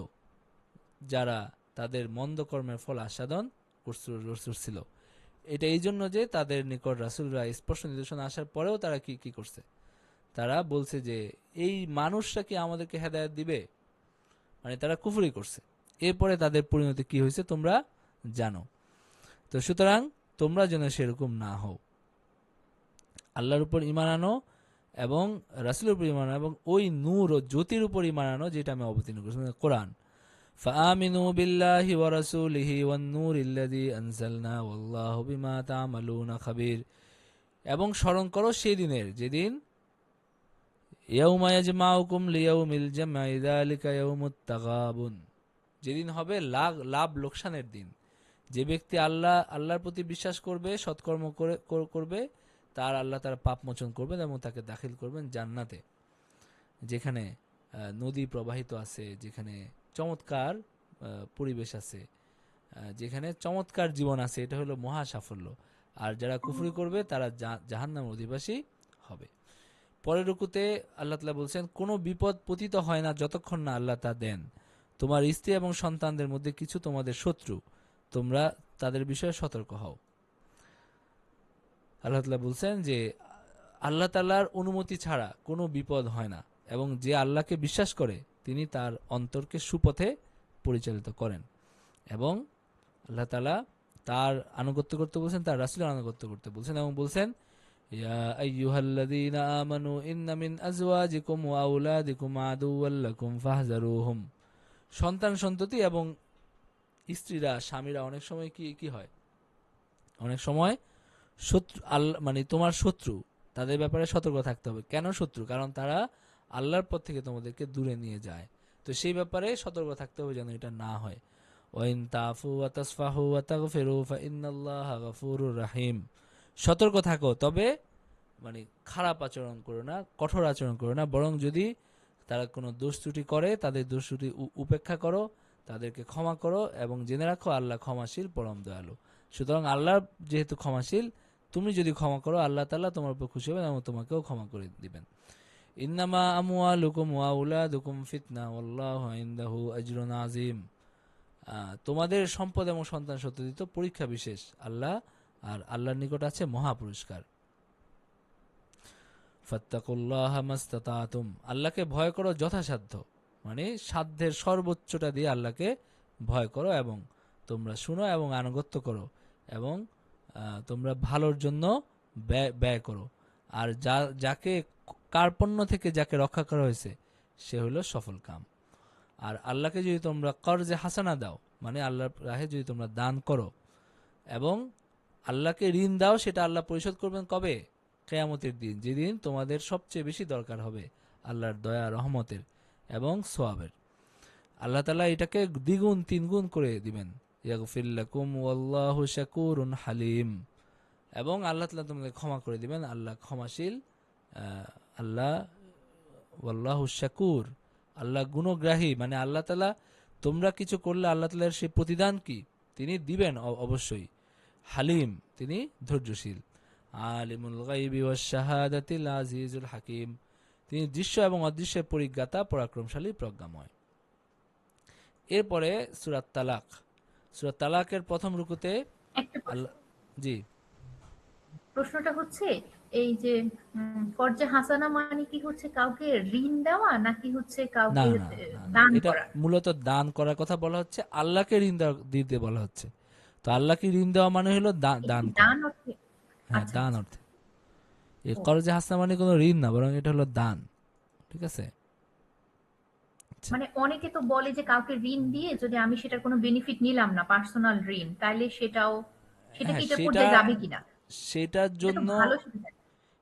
যারা তাদের মন্দ কর্মের ফল আস্বাদন করছিল? এটা এই জন্য যে তাদের নিকট রাসূলরা স্পষ্ট নিদর্শন আসার পরেও তারা কি কি করছে? তারা বলছে যে এই মানুষরা কি আমাদেরকে হেদায়েত দিবে? মানে তারা কুফরি করছে। এরপরে তাদের পরিণতি কি হয়েছে তোমরা জানো। তো সুতরাং তোমরা যেন সেরকম না হও, আল্লাহর উপর ঈমান আনো এবং রাসূলের উপর ঈমান আনো এবং ওই নূর ও জ্যোতির উপর ঈমান আনো যেটা আমি অবতীর্ণ করেছি, মানে কোরআন। ফাআমিনু বিল্লাহি ওয়া রাসূলিহি ওয়ান নূরিল্লাযী আনজালনা ওয়াল্লাহু বিমা তা'মালুনা খাবীর। এবং স্মরণ করো সেই দিনের যেদিন ইয়াউমা ইয়াজমাউকুম লিয়াউমিল জামঈ যালিকা ইয়াউমুত তাগাবুন, যেদিন হবে লাভ লোকসানের দিন। যে ব্যক্তি আল্লাহর প্রতি বিশ্বাস করবে, সৎকর্ম করবে, তার আল্লাহ তার পাপ মোচন করবেন এবং তাকে দাখিল করবেন জান্নাতে, যেখানে নদী প্রবাহিত আছে, যেখানে চমৎকার পরিবেশ আছে, যেখানে চমৎকার জীবন আছে। এটা হলো মহা সাফল্য। আর যারা কুফরি করবে তারা জাহান্নামের অধিবাসী হবে। পরের রুকুতে আল্লাহ তাআলা বলছেন, কোনো বিপদ পতিত হয় না যতক্ষণ না আল্লাহ তা দেন। তোমার স্ত্রী এবং সন্তানদের মধ্যে কিছু তোমাদের শত্রু, তোমরা তাদের বিষয়ে সতর্ক হও। আল্লাহ তাআলা বলছেন যে আল্লাহ তাআলার অনুমতি ছাড়া কোনো বিপদ হয় না এবং যে আল্লাহকে বিশ্বাস করে তিনি তার অন্তরকে সুপথে পরিচালিত করেন। এবং আল্লাহ তাআলা তার আনুগত্য করতে বলছেন, তার রাসূলের আনুগত্য করতে বলছেন এবং বলছেন, ইয়া আইয়ুহাল্লাযীনা আমানু ইন্না মিন আজওয়াজিকুম ওয়া আওলাদিকুম আদুওয়াল লাকুম ফাহযারুহুম। সন্তান সন্ততি এবং স্ত্রীরা, স্বামীরা অনেক সময় কি কি হয়, অনেক সময় শত্রু, মানে তোমার শত্রু, তাদের ব্যাপারে সতর্ক থাকতে হবে। কেন শত্রু? কারণ তারা আল্লাহর পথ থেকে তোমাদেরকে দূরে নিয়ে যায়। তো সেই ব্যাপারে সতর্ক থাকতে হবে যেন এটা না হয়। ওয়াইন তাফু ওয়া তাসফাহু ওয়া তাগফিরু ফাইন্নাল্লাহা গফুরুর রাহিম। সতর্ক থাকো, তবে মানে খারাপ আচরণ করো না, কঠোর আচরণ করো না, বরং যদি তারা কোনো দোষ ত্রুটি করে তাদের দোষ ত্রুটি উপেক্ষা করো, তাদেরকে ক্ষমা করো এবং জেনে রাখো আল্লাহ ক্ষমাশীল পরম দয়ালু। সুতরাং আল্লাহ যেহেতু ক্ষমাশীল, তুমি যদি ক্ষমা করো আল্লাহ তাআলা তোমার উপর খুশি হবেন এবং তোমাকেও ক্ষমা করে দিবেন। ইন্নামা আমওয়ালুকুম ওয়া আওলাদুকুম ফিতনা ওয়াল্লাহু ইনদাহু আজরুন আযীম। তোমাদের সম্পদ এবং সন্তান সন্ততি তো পরীক্ষা বিশেষ, আর আল্লাহর নিকট আছে মহা পুরস্কার। ফাত্তাকুল্লাহা মাস্তাতাতুম, আল্লাহকে ভয় করো যথাসাধ্য, মানে সাধ্যের সর্বোচ্চটা দিয়ে আল্লাহকে ভয় করো এবং তোমরা শুনো এবং আনুগত্য করো এবং তোমরা ভালোর জন্য ব্যয় করো। আর যাকে কার্পণ্য থেকে যাকে রক্ষা করা হয়েছে সে হলো সফল কাম। আর আল্লাহকে যদি তোমরা কর্জে হাসানা দাও, মানে আল্লাহর রাহে যদি তোমরা দান করো এবং আল্লাহকে ঋণ দাও, সেটা আল্লাহ পরিশোধ করবেন কবে? কিয়ামতের দিন, যেদিন তোমাদের সবচেয়ে বেশি দরকার হবে আল্লাহর দয়া, রহমতের এবং সওয়াবের। আল্লাহ তাআলা এটাকে দ্বিগুণ তিনগুণ করে দিবেন। ইয়াগফির লাকুম ওয়াল্লাহু শাকুরুন হালিম। এবং আল্লাহ তাআলা তোমাদের ক্ষমা করে দিবেন, আল্লাহ ক্ষমাশীল। আল্লাহ ওয়াল্লাহু শাকুর, আল্লাহ গুণগ্রাহী, মানে আল্লাহ তাআলা তোমরা কিছু করলে আল্লাহ তাআলার সেই প্রতিদান কি তিনি দিবেন অবশ্যই। হালিম, তিনি ধৈর্যশীল। আলিমুল গায়বি ওয়াশ শাহাদাতিল আজিজুল হাকিম, তিনি দৃশ্য এবং অদৃশ্যের পরিজ্ঞাতা, পরাক্রমশালী, প্রজ্ঞাময়। এরপরে সূরা তালাক। সূরা তালাকের প্রথম রুকুতে একটা প্রশ্ন, আল্লাহ, জি, প্রশ্নটা হচ্ছে এই যে কর্জে হাসানা মানে কি হচ্ছে কাউকে ঋণ দেওয়া নাকি হচ্ছে না কাউকে না না না, দান এটা করা? মূলত দান করার কথা বলা হচ্ছে, আল্লাহকে ঋণ দিতে বলা হচ্ছে। তো আল্লাহকে ঋণ দেওয়া মানে হলো দান এখানে করা। দান অর্থে? হ্যাঁ, আচ্ছা দান আচ্ছা। অর্থে। এই ও কর্জে হাসনা মানে কোনো ঋণ না, বরং এটা হলো দান। ঠিক আছে? আচ্ছা। মানে অনেকে তো বলে যে কাউকে ঋণ দিয়ে যদি আমি সেটার কোনো বেনিফিট নিলাম না, পার্সোনাল ঋণ, তাইলে সেটা কি হ্যাঁ, এটার পর্যায়ে যাবে কিনা? সেটার এটা তো জন্য ভালো সুবিধা।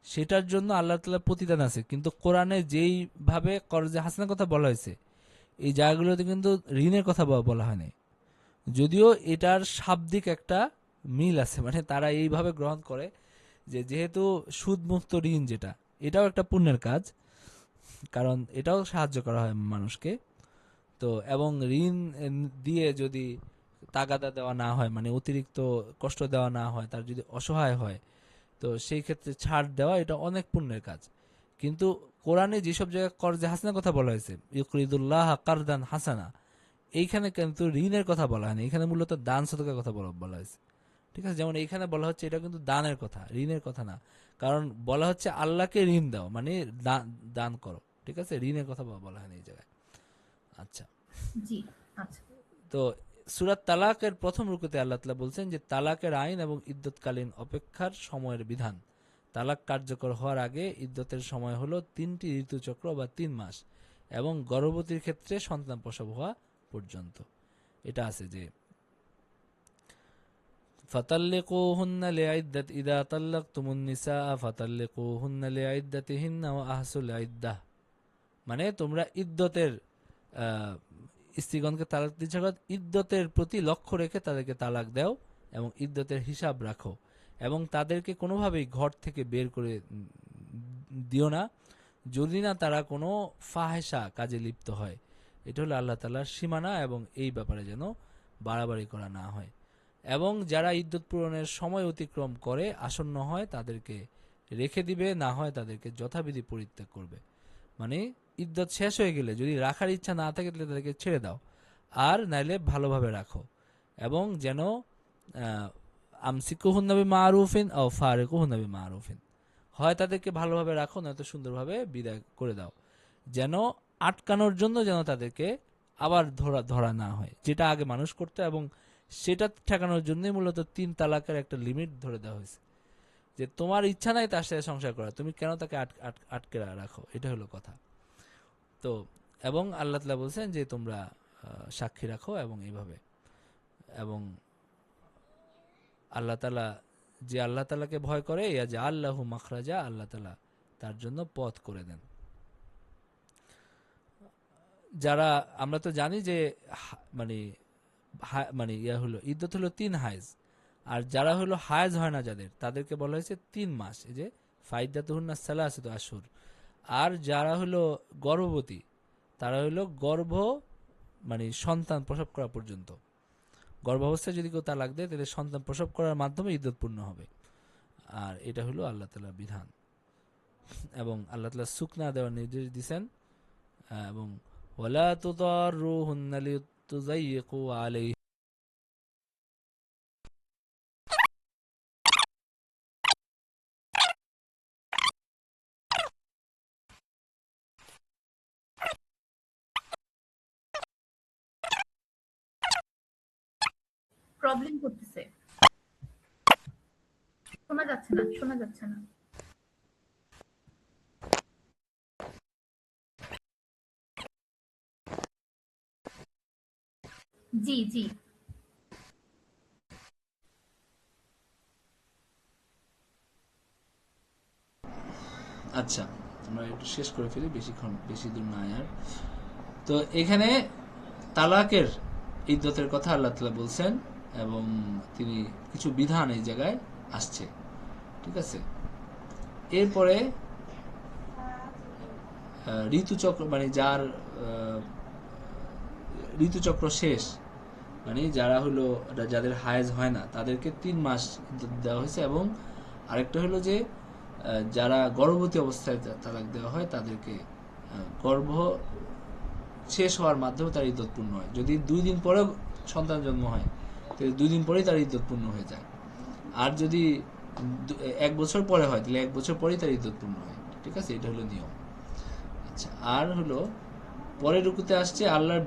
সেটার জন্য আল্লাহ তাআলা প্রতিদান আছে, কিন্তু কোরআনে যেইভাবে কর্জে হাসনার কথা বলা হয়েছে এই জায়গাগুলোতে কিন্তু ঋণের কথা বলা হয়নি। যদিও এটার শাব্দিক একটা মিল আছে, মানে তারা এইভাবে গ্রহণ করে যে যেহেতু সুদমুক্ত ঋণ যেটা, এটাও একটা পুণ্যের কাজ, কারণ এটাও সাহায্য করা হয় মানুষকে। তো এবং ঋণ দিয়ে যদি তাগাদা দেওয়া না হয়, মানে অতিরিক্ত কষ্ট দেওয়া না হয়, তার যদি অসহায় হয়, তো সেই ক্ষেত্রে ছাড় দেওয়া এটা অনেক পুণ্যের কাজ। কিন্তু কোরআনে যেসব জায়গায় কর্জে হাসানার কথা বলা হয়েছে, ইউকরিদুল্লাহ কারদান হাসানা, এইখানে কিন্তু ঋণের কথা বলা হয়নি, এখানে মূলত দান সদকার কথা বলা হয়েছে। ঠিক আছে? যেমন এইখানে বলা হচ্ছে এটা কিন্তু দানের কথা, ঋণের কথা না। কারণ বলা হচ্ছে আল্লাহকে ঋণ দাও, মানে দান করো। ঠিক আছে? ঋণের কথা বলা হয়নি এই জায়গায়। আচ্ছা। জি, আচ্ছা। তো সূরা তালাকের প্রথম রুকুতে আল্লাহ তাআলা বলছেন যে তালাকের আইন এবং ইদ্যতকালীন অপেক্ষার সময়ের বিধান। তালাক কার্যকর হওয়ার আগে ইদ্যতের সময় হলো ৩টি ঋতুচক্র বা ৩ মাস, এবং গর্ভবতীর ক্ষেত্রে সন্তান প্রসব হওয়া পর্যন্ত। এটা আছে যে ফাতাল্লিকুহুন্না লিইদ্দাত ইযা তাল্লাকতুমুন নিসা ফাতাল্লিকুহুন্না লিইদ্দাতিহিন্না ওয়া আহসুল ইদ্দাহ, মানে তোমরা ইদ্যতের আহ, স্ত্রীগণকে তালাক দিচ্ছ, ইদ্যতের প্রতি লক্ষ্য রেখে তাদেরকে তালাক দাও এবং ইদ্যতের হিসাব রাখো, এবং তাদেরকে কোনোভাবেই ঘর থেকে বের করে দিও না যদি না তারা কোনো ফাহেসা কাজে লিপ্ত হয়। এটা হলো আল্লাহ তাআলার সীমানা, এবং এই ব্যাপারে যেন বাড়াবাড়ি করা না হয়। এবং যারা ইদ্যত পূরণের সময় অতিক্রম করে আসন্ন হয় তাদেরকে রেখে দিবে, না হয় তাদেরকে যথাবিধি পরিত্যাগ করবে। মানে ইদ্যত শেষ হয়ে গেলে যদি রাখার ইচ্ছা না থাকে তাহলে তাদেরকে ছেড়ে দাও, আর নাইলে ভালোভাবে রাখো। এবং যেন আমসিকুহুন্না বিমারুফিন আও ফারিকুহুন্না বিমারুফিন, হয় তাদেরকে ভালোভাবে রাখো, নয়তো সুন্দরভাবে বিদায় করে দাও। যেন আটকানোর জন্য যেন তাদেরকে আবার ধরা ধরা না হয়, যেটা আগে মানুষ করতো, এবং সেটা ঠেকানোর জন্যই মূলত ৩ তালাকের একটা লিমিট ধরে দেওয়া হয়েছে, যে তোমার ইচ্ছা নাই তার সাথে সংসার করা, তুমি কেন তাকে আটকে রাখো, এটা হলো কথা। তো এবং আল্লাহ তাআলা বলছেন যে তোমরা সাক্ষী রাখো, এবং এইভাবে। এবং আল্লাহ তাআলা, যে আল্লাহ তাআলাকে ভয় করে, ইয়া যে আল্লাহু মাখরাজা, আল্লাহ তাআলা তার জন্য পথ করে দেন। যারা, আমরা তো জানি যে মানে মানে ইয়া হলো ইদ্যত হলো ৩ হাইজ, আর যারা হলো হায়েজ হয় না যাদের, তাদেরকে বলা হয়েছে ৩ মাস, এই যে ফাইদ্দাতুহুন্না সালাসাতু আশহুর। আর যারা হলো গর্ভবতী, তারা হলো মানে সন্তান প্রসব করা পর্যন্ত। গর্ভাবস্থায় যদি কেউ তালাক দেয় তাহলে সন্তান প্রসব করার মাধ্যমে ইদ্যত পূর্ণ হবে। আর এটা হলো আল্লাহ তাআলার বিধান। এবং আল্লাহ তাআলা সুকনা দেওয়ার নির্দেশ দিয়েছেন, এবং ওয়ালা তুদাররুহুন্না লিতুযায়্যিকু আলাইহিম। প্রবলেম করতেছে। শোনা যাচ্ছে না, শোনা যাচ্ছে না। জি, জি। আচ্ছা, আমরা একটু শেষ করে ফেলি, বেশি দূর না আর। তো এখানে তালাকের ইদ্যতের কথা আল্লাহ তাআলা বলছেন, এবং তিনি কিছু বিধান এই জায়গায় আসছে। ঠিক আছে? এরপরে ঋতুচক্র, মানে যার ঋতুচক্র শেষ, মানে যারা হলো যাদের হায়েজ হয় না তাদেরকে ৩ মাস দেওয়া হয়েছে। এবং আরেকটা হলো যে যারা গর্ভবতী অবস্থায় তালাক দেওয়া হয় তাদেরকে গর্ভ শেষ হওয়ার মাধ্যমে তার ইদ্যত পূর্ণ হয়। যদি ২ দিন পরেও সন্তান জন্ম হয় তাহলে ২ দিন পরেই তার ইদ্যত পূর্ণ হয়ে যায়। আর যদি ১ বছর পরে হয় তাহলে ১ বছর পরেই তার ইদ্যত পূর্ণ হয়। ঠিক আছে? এটা হলো নিয়ম। আচ্ছা, আর হলো পরের রুকুতে আসছে আল্লাহর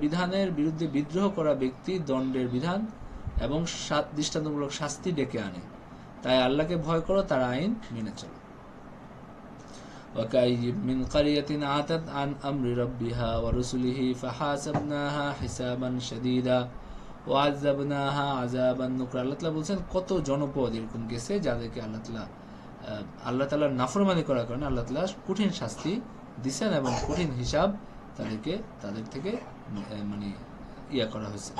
বিধানের বিরুদ্ধে বিদ্রোহ করা ব্যক্তি দণ্ডের বিধান এবং দৃষ্টান্তমূলক শাস্তি ডেকে আনে। তাই আল্লাহকে ভয় করো, তার আইন মেনে চলো। وكأي من قرية عتت عن أمر ربها ورسله فحاسبناها حسابا شديدا وعذبناها عذابا نكرا। আল্লাহ তাআলা বলছেন কত জনপদ এরকম গেছে যাদেরকে আল্লাহ তাআলার নাফরমানি করার কারণে আল্লাহ তাআলা কঠিন শাস্তি দিয়েছেন এবং কঠিন হিসাব তাদের থেকে মানে ইয়া করা হয়েছে।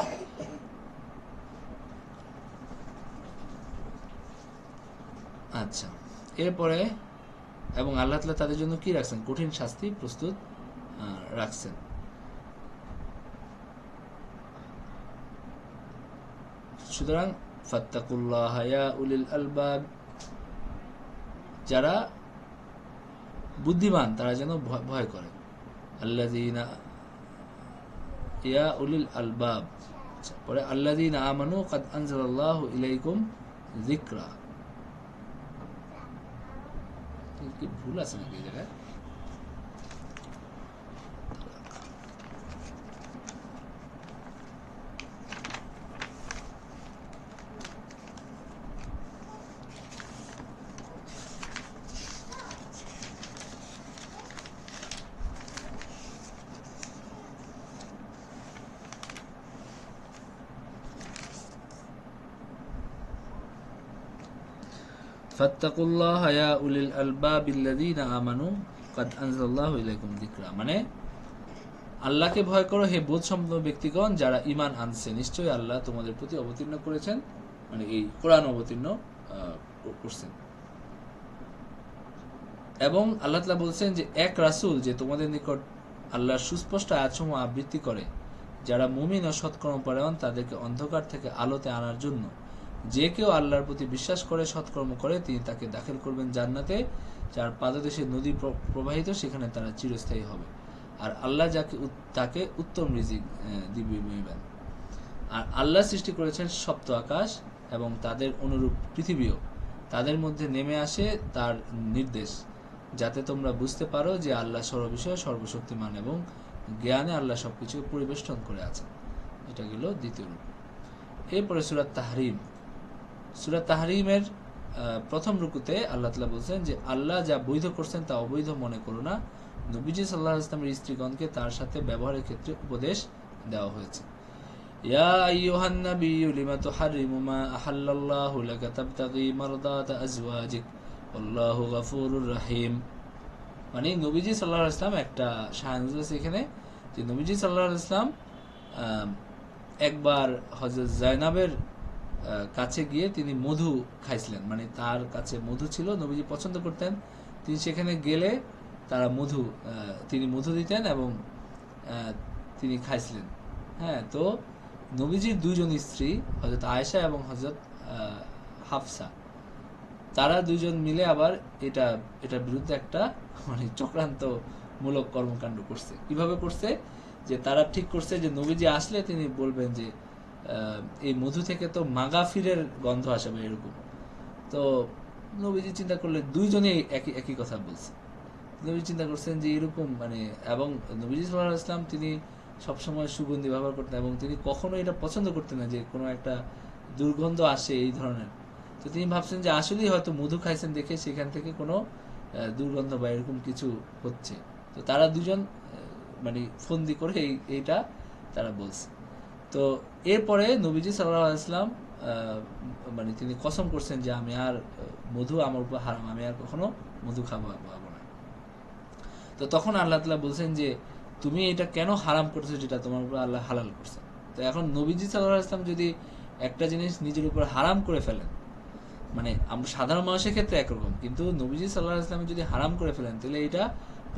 আচ্ছা, এরপরে এবং আল্লাহ তাআলা তাদের জন্য কি রাখছেন? কঠিন শাস্তি প্রস্তুত রাখছেন। সুতরাং ফাত্তাকুল্লাহ ইয়া উলিল আলবাব, যারা বুদ্ধিমান তারা যেন ভয় করে। আল্লাযীনা ইয়া উলিল আলবাব, পরে আল্লাযীনা আমানু কাদ আনজালাল্লাহু ইলাইকুম যিকরা। কি ভুল আছে নাকি এই জায়গায়? ফাত্তাকুল্লাহ ইয়া উলিল আলবাবিল্লাযীনা আমানু কাদ আনজালাল্লাহু ইলাইকুম যিকরা, মানে আল্লাহকে ভয় করো হে বোধসম্পন্ন ব্যক্তিগণ যারা ঈমান আনছে, নিশ্চয়ই আল্লাহ তোমাদের প্রতি অবতীর্ণ করেছেন, মানে এই কোরআন অবতীর্ণ করছেন। এবং আল্লাহ তাআলা বলছেন যে এক রাসূল যে তোমাদের নিকট আল্লাহর সুস্পষ্ট আয়াতসমূহ আবৃত্তি করে, যারা মুমিন ও সৎকর্মপরায়ণ তাদেরকে অন্ধকার থেকে আলোতে আনার জন্য যে কেউ আল্লাহর প্রতি বিশ্বাস করে সৎকর্ম করে তিনি তাকে দাখিল করবেন জান্নাতে, যার পাদদেশে নদী প্রবাহিত, সেখানে তারা চিরস্থায়ী হবে। আর আল্লাহ তাকে উত্তম রিজিক দিবেন। আর আল্লাহ সৃষ্টি করেছেন সপ্ত আকাশ এবং তাদের অনুরূপ পৃথিবীও তাদের মধ্যে নেমে আসে তার নির্দেশ, যাতে তোমরা বুঝতে পারো যে আল্লাহ সর্ববিষয়ে সর্বশক্তিমান এবং জ্ঞানে আল্লাহ সবকিছু পরিবেষ্টন করে আছেন। এটা গেল দ্বিতীয় রূপ। এরপরে সূরা তাহরিম। সূরা তাহরিমের প্রথম রুকুতে আল্লাহ তাআলা বলছেন যে আল্লাহ যা বৈধ করছেন তা অবৈধ মনে করো না। নবীজি সাল্লাল্লাহু আলাইহি ওয়াসাল্লামের স্ত্রীগণকে তার সাথে ব্যবহারের ক্ষেত্রে উপদেশ দেওয়া হয়েছে। ইয়া আইয়ুহান নাবিয়্যু লিমা তুহাররিমু মা আহাল্লাল্লাহু লাকা তাবতাগী মারদাতা আজওয়াজিক আল্লাহু গফুরুর রহিম। মানে নবীজি সাল্লাল্লাহু আলাইহি ওয়াসাল্লাম একটা শাহানুজ আছে এখানে, যে নবীজি সাল্লাল্লাহু আলাইহি ওয়াসাল্লাম একবার হযরত জায়নাবের কাছে গিয়ে তিনি মধু খাইছিলেন, মানে তার কাছে মধু ছিল, নবীজি পছন্দ করতেন, তিনি সেখানে গেলে তিনি মধু দিতেন এবং তিনি খাইছিলেন। হ্যাঁ, তো নবীজির দুইজন স্ত্রী হযরত আয়েশা এবং হযরত হাফসা, তারা দুইজন মিলে আবার এটার বিরুদ্ধে একটা মানে চক্রান্তমূলক কর্মকাণ্ড করছে। কিভাবে করছে? যে তারা ঠিক করছে যে নবীজি আসলে তিনি বলবেন যে এই মধু থেকে তো মাগাফিরের গন্ধ আসবে এরকম। তো নবীজি চিন্তা করলে দুইজনেই একই কথা বলছে। নবী চিন্তা করছেন যে এরকম মানে, এবং নবীজি সাল্লাল্লাহু আলাইহি ওয়াসাল্লাম তিনি সবসময় সুগন্ধি ব্যবহার করতেন এবং তিনি কখনো এটা পছন্দ করতেন না যে কোনো একটা দুর্গন্ধ আসে এই ধরনের। তো তিনি ভাবছেন যে আসলেই হয়তো মধু খাইছেন দেখে সেখান থেকে কোনো দুর্গন্ধ বা এরকম কিছু হচ্ছে। তো তারা দুজন মানে ফন্দি করে এইটা তারা বলছে। তো এরপরে নবীজি সাল্লাল্লাহু আলাইহি ওয়াসাল্লাম মানে তিনি কসম করছেন যে আমি আর মধু আমার উপর হারাম, আমি আর কখনো মধু খাবো না। তো তখন আল্লাহ তাআলা বলছেন যে তুমি এটা কেন হারাম করছো যেটা তোমার উপর আল্লাহ হালাল করছেন। তো এখন নবীজি সাল্লাল্লাহু আলাইহি ওয়াসাল্লাম যদি একটা জিনিস নিজের উপর হারাম করে ফেলেন, মানে আমরা সাধারণ মানুষের ক্ষেত্রে একরকম, কিন্তু নবীজি সাল্লাল্লাহু আলাইহি ওয়াসাল্লাম যদি হারাম করে ফেলেন তাহলে এটা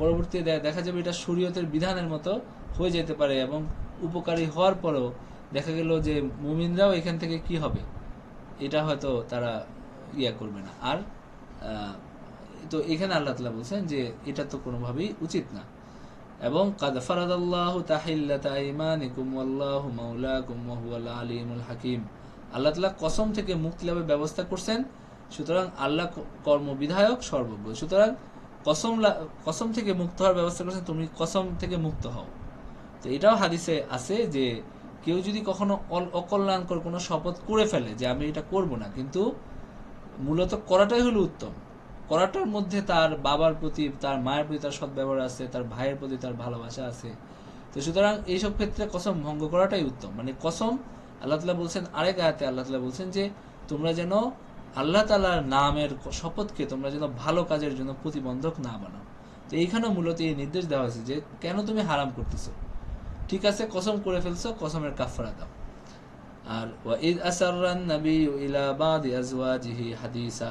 পরবর্তীতে দেখা যাবে এটা শরীয়তের বিধানের মতো হয়ে যেতে পারে এবং উপকারী হওয়ার পরেও দেখা গেল যে মুমিনরাও এখান থেকে কি হবে এটা হয়তো তারা করবে না। আর তো এখানে আল্লাহ তাআলা বলছেন যে এটা তো কোনোভাবেই উচিত না। এবং কাদ ফারাদাল্লাহু তাহিল্লাতা আইমানিকুম ওয়াল্লাহু মাওলাকুম ওয়া হুয়াল আলিমুল হাকিম। আল্লাহ তাআলা কসম থেকে মুক্তি লাভের ব্যবস্থা করছেন, সুতরাং আল্লাহ কর্মবিধায়ক সর্বজ্ঞ। সুতরাং কসম থেকে মুক্ত হওয়ার ব্যবস্থা করছেন, তুমি কসম থেকে মুক্ত হও। তো এটাও হাদিসে আছে যে কেউ যদি কখনো অকল্যাণকর কোনো শপথ করে ফেলে যে আমি এটা করব না, কিন্তু মূলত করাটাই হলো উত্তম। করাটার মধ্যে তার বাবার প্রতি, তার মায়ের প্রতি তার সদ্ব্যবহার আছে, তার ভাইয়ের প্রতি তার ভালোবাসা আছে। তো সুতরাং এইসব ক্ষেত্রে কসম ভঙ্গ করাটাই উত্তম। মানে কসম, আল্লাহ তাআলা বলছেন আরেক আয়াতে, আল্লাহ তাআলা বলছেন যে তোমরা যেন আল্লাহ তাআলার নামের শপথকে তোমরা যেন ভালো কাজের জন্য প্রতিবন্ধক না বানাও। তো এইখানেও মূলত এই নির্দেশ দেওয়া হয়েছে যে কেন তুমি হারাম করতেছো। ঠিক আছে, কসম করে ফেলছো, কসমের কাফারা দাও। আর ওয়াইদ আসাররান নাবিয়্যু ইলা বাদি আজওয়াজিহি হাদিসা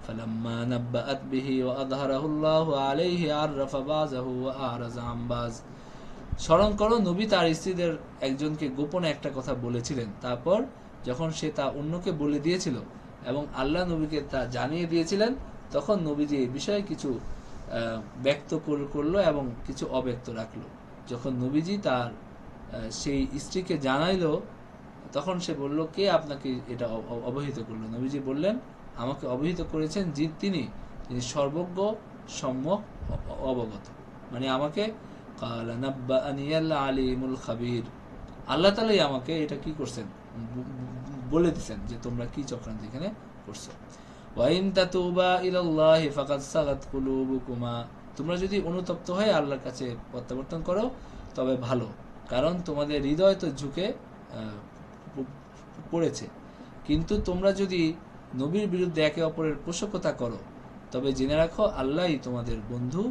ফালাম্মা নাব্বাআত বিহি ওয়া আযহারাহু আল্লাহু আলাইহি আররাফা বাযাহু ওয়া আরাযা আন বায। স্মরণ করো, নবী তার স্ত্রীদের একজনকে গোপনে একটা কথা বলেছিলেন, তারপর যখন সে তা অন্যকে বলে দিয়েছিল এবং আল্লাহ নবীকে তা জানিয়ে দিয়েছিলেন, তখন নবীজি এই বিষয়ে কিছু ব্যক্ত করলো এবং কিছু অব্যক্ত রাখলো। যখন নবীজি তার সেই স্ত্রীকে জানাইলো, তখন সে বলল, কে আপনাকে এটা অবহিত করলো? নবীজি বললেন, আমাকে অবহিত করেছেন তিনি সর্বজ্ঞ, সম্যক অবগত। মানে আমাকে ক্বালা নাব্বাআনিয়াল আলিমুল খাবীর, আল্লাহ তাআলাই আমাকে এটা কি করছেন, বলে দিয়েছেন যে তোমরা কি চক্রান্ত এখানে করছো। ওয়া ইন তাতুবা ইলাল্লাহি ফাকাদ সাগাত কুলুবুকুমা, তোমরা যদি অনুতপ্ত হয়ে আল্লাহর কাছে প্রত্যাবর্তন করো তবে ভালো, কারণ তোমাদের হৃদয় তো ঝুঁকে পড়েছে। কিন্তু তোমরা যদি নবীর বিরুদ্ধে একে অপরের পোষকতা করো তবে জেনে রাখো আল্লাহই তোমাদের বন্ধু,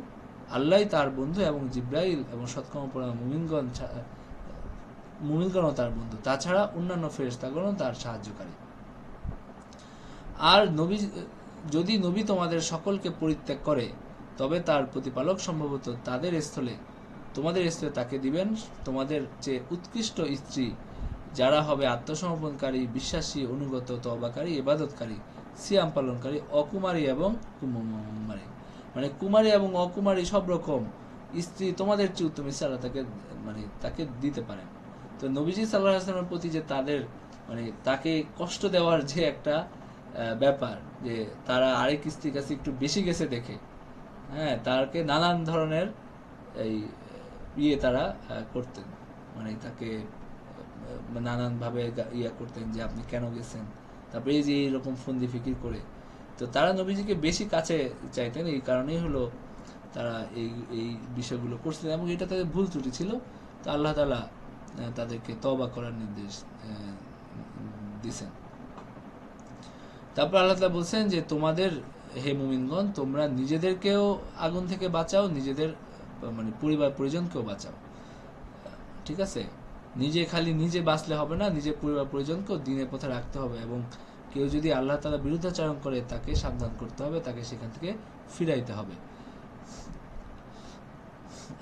আল্লাহই তার বন্ধু এবং জিব্রাইল এবং সৎকর্মপরায়ণ মুমিনগণও তার বন্ধু, তাছাড়া অন্যান্য ফেরেশতাগণও তার সাহায্যকারী। আর যদি নবী তোমাদের সকলকে পরিত্যাগ করে তবে তার প্রতিপালক সম্ভবত তোমাদের স্থলে তাকে দিবেন তোমাদের চেয়ে উৎকৃষ্ট স্ত্রী, যারা হবে আত্মসমর্পণকারী, বিশ্বাসী, অনুগত, তওবাকারী, ইবাদতকারী, সিয়াম পালনকারী, অকুমারী এবং কুমারী। মানে কুমারী এবং অকুমারী সব রকম স্ত্রী তোমাদের চেয়ে উত্তম স্ত্রী আল্লাহ তাকে দিতে পারেন। তো নবীজি সাল্লাল্লাহু আলাইহি ওয়াসাল্লামের প্রতি যে তাদের তাকে কষ্ট দেওয়ার যে একটা ব্যাপার, যে তারা আরেক স্ত্রীর কাছে একটু বেশি গেছে দেখে, হ্যাঁ, তাকে নানান ধরনের তারা করতেন, তাকে নানান ভাবে করতেন যে আপনি কেন গেছেন, তারপরে এই যে এইরকম ফন্দি ফিকির করে। তো তারা নবীজিকে বেশি কাছে চাইতেন, এই কারণেই হলো তারা এই বিষয়গুলো করছিলেন এবং এটা তাদের ভুল ত্রুটি ছিল। তো আল্লাহ তাআলা তাদেরকে তওবা করার নির্দেশ দিয়েছেন। তারপর আল্লাহ তাআলা বলছেন যে তোমাদের, হে মুমিনগণ, তোমরা নিজেদেরকেও আগুন থেকে বাঁচাও, নিজেদের পরিবার পরিজনকেও বাঁচাও। ঠিক আছে, নিজে বাঁচলে হবে না, নিজের পরিবার পরিজনকেও দিনের পথে রাখতে হবে এবং কেউ যদি আল্লাহ তাআলার বিরুদ্ধাচরণ করে তাকে সাবধান করতে হবে, তাকে সেখান থেকে ফিরাইতে হবে।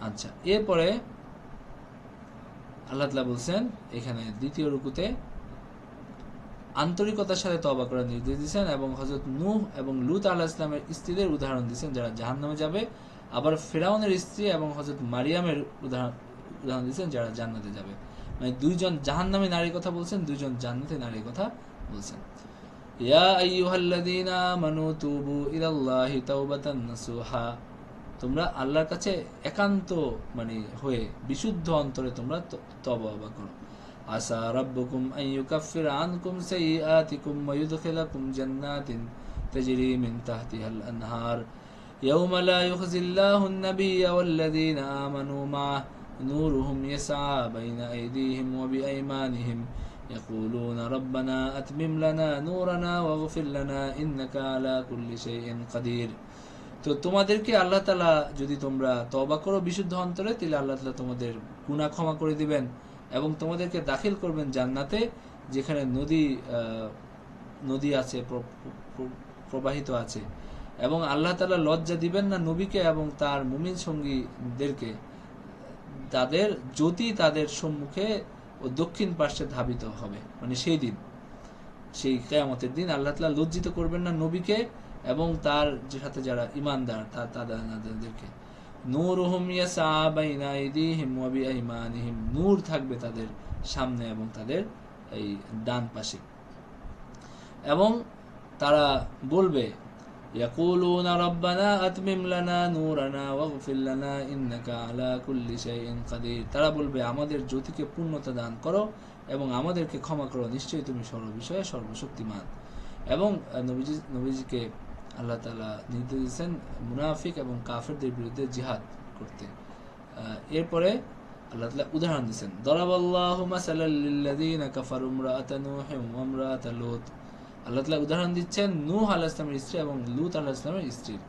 আচ্ছা, এরপরে আল্লাহ তাআলা বলছেন এখানে দ্বিতীয় রুকুতে আন্তরিকতার সাথে তওবা করার নির্দেশ দিয়েছেন এবং হযরত নূহ এবং লূত আলাইহিস সালামের স্ত্রীদের উদাহরণ দিয়েছেন যারা জাহান্নামে যাবে। আবার ফিরআউনের স্ত্রী এবং হযরত মারিয়ামের উদাহরণ দিয়েছেন যারা জান্নাতে যাবে। মানে দুইজন জাহান্নামী নারীর কথা বলছেন, দুইজন জান্নাতি নারীর কথা বলছেন। ইয়া আইয়ুহাল্লাযীনা আমানু তুবু ইলাল্লাহি তাওবাতান নাসুহা, তোমরা আল্লাহর কাছে একান্ত হয়ে বিশুদ্ধ অন্তরে তোমরা তওবা করো। আসা রাব্বুকুম আন ইউকাফিরা আনকুম সাইয়্যাতিকুম ওয়া ইউদখিলাকুম জান্নাতিন তাজরি মিন তাহতিহাল আনহার ইয়াওমা লা ইউখজিল্লাহুন নাবিয়্যা ওয়াল্লাযীনা আমানু মা'আহু নূরুহুম ইয়াসআ বাইনা আইদিহিম ওয়া বিআইমানিহিম ইয়াকুলুনা রাব্বানা আতমিম লানা নূরানা ওয়াগফির লানা ইন্নাকা আলা কুল্লি শাইইন কাদির। তো তোমাদেরকে আল্লাহ তাআলা, যদি তোমরা তওবা করো বিশুদ্ধ অন্তরে, তাহলে আল্লাহ তাআলা তোমাদের গুনাহ ক্ষমা করে দিবেন এবং তোমাদেরকে দাখিল করবেন জান্নাতে, যেখানে নদী আছে, প্রবাহিত আছে। এবং আল্লাহ তাআলা লজ্জা দিবেন না নবীকে এবং তার মুমিন সঙ্গীদেরকে, তাদের জ্যোতি তাদের সম্মুখে ও দক্ষিণ পার্শ্বে ধাবিত হবে। সেই দিন, সেই কিয়ামতের দিন আল্লাহ তাআলা লজ্জিত করবেন না নবীকে এবং তার সাথে যারা ঈমানদার তাদেরকে। নূরুহুম ইয়াসআ বাইনা আইদিহিম ওয়া বিআইমানিহিম, নূর থাকবে তাদের সামনে এবং তাদের এই ডান পাশে। এবং তারা বলবে, ইয়াকুলুনা রাব্বানা আতমিম লানা নূরানা ওয়াগফির লানা ইন্নাকা আলা কুল্লি শাইইন কাদির, তারা বলবে আমাদের জ্যোতিকে পূর্ণতা দান করো এবং আমাদেরকে ক্ষমা করো, নিশ্চয়ই তুমি সর্ববিষয়ে সর্বশক্তিমান। এবং নবীজিকে আল্লাহ তাআলা নির্দেশ দিয়েছেন মুনাফিক এবং কাফেরদের বিরুদ্ধে জিহাদ করতে। এরপরে আল্লাহ তাআলা উদাহরণ দিয়েছেন, দরাবাল্লাহু মাসালাল লিল্লাযিনা কাফারু ইমরাআতা নূহিন ওয়া ইমরাআতা লূত। আল্লাহ তাআলা উদাহরণ দিচ্ছেন নূহ আলাইহিস সালামের স্ত্রী এবং লূত আলাইহিস সালামের স্ত্রীর।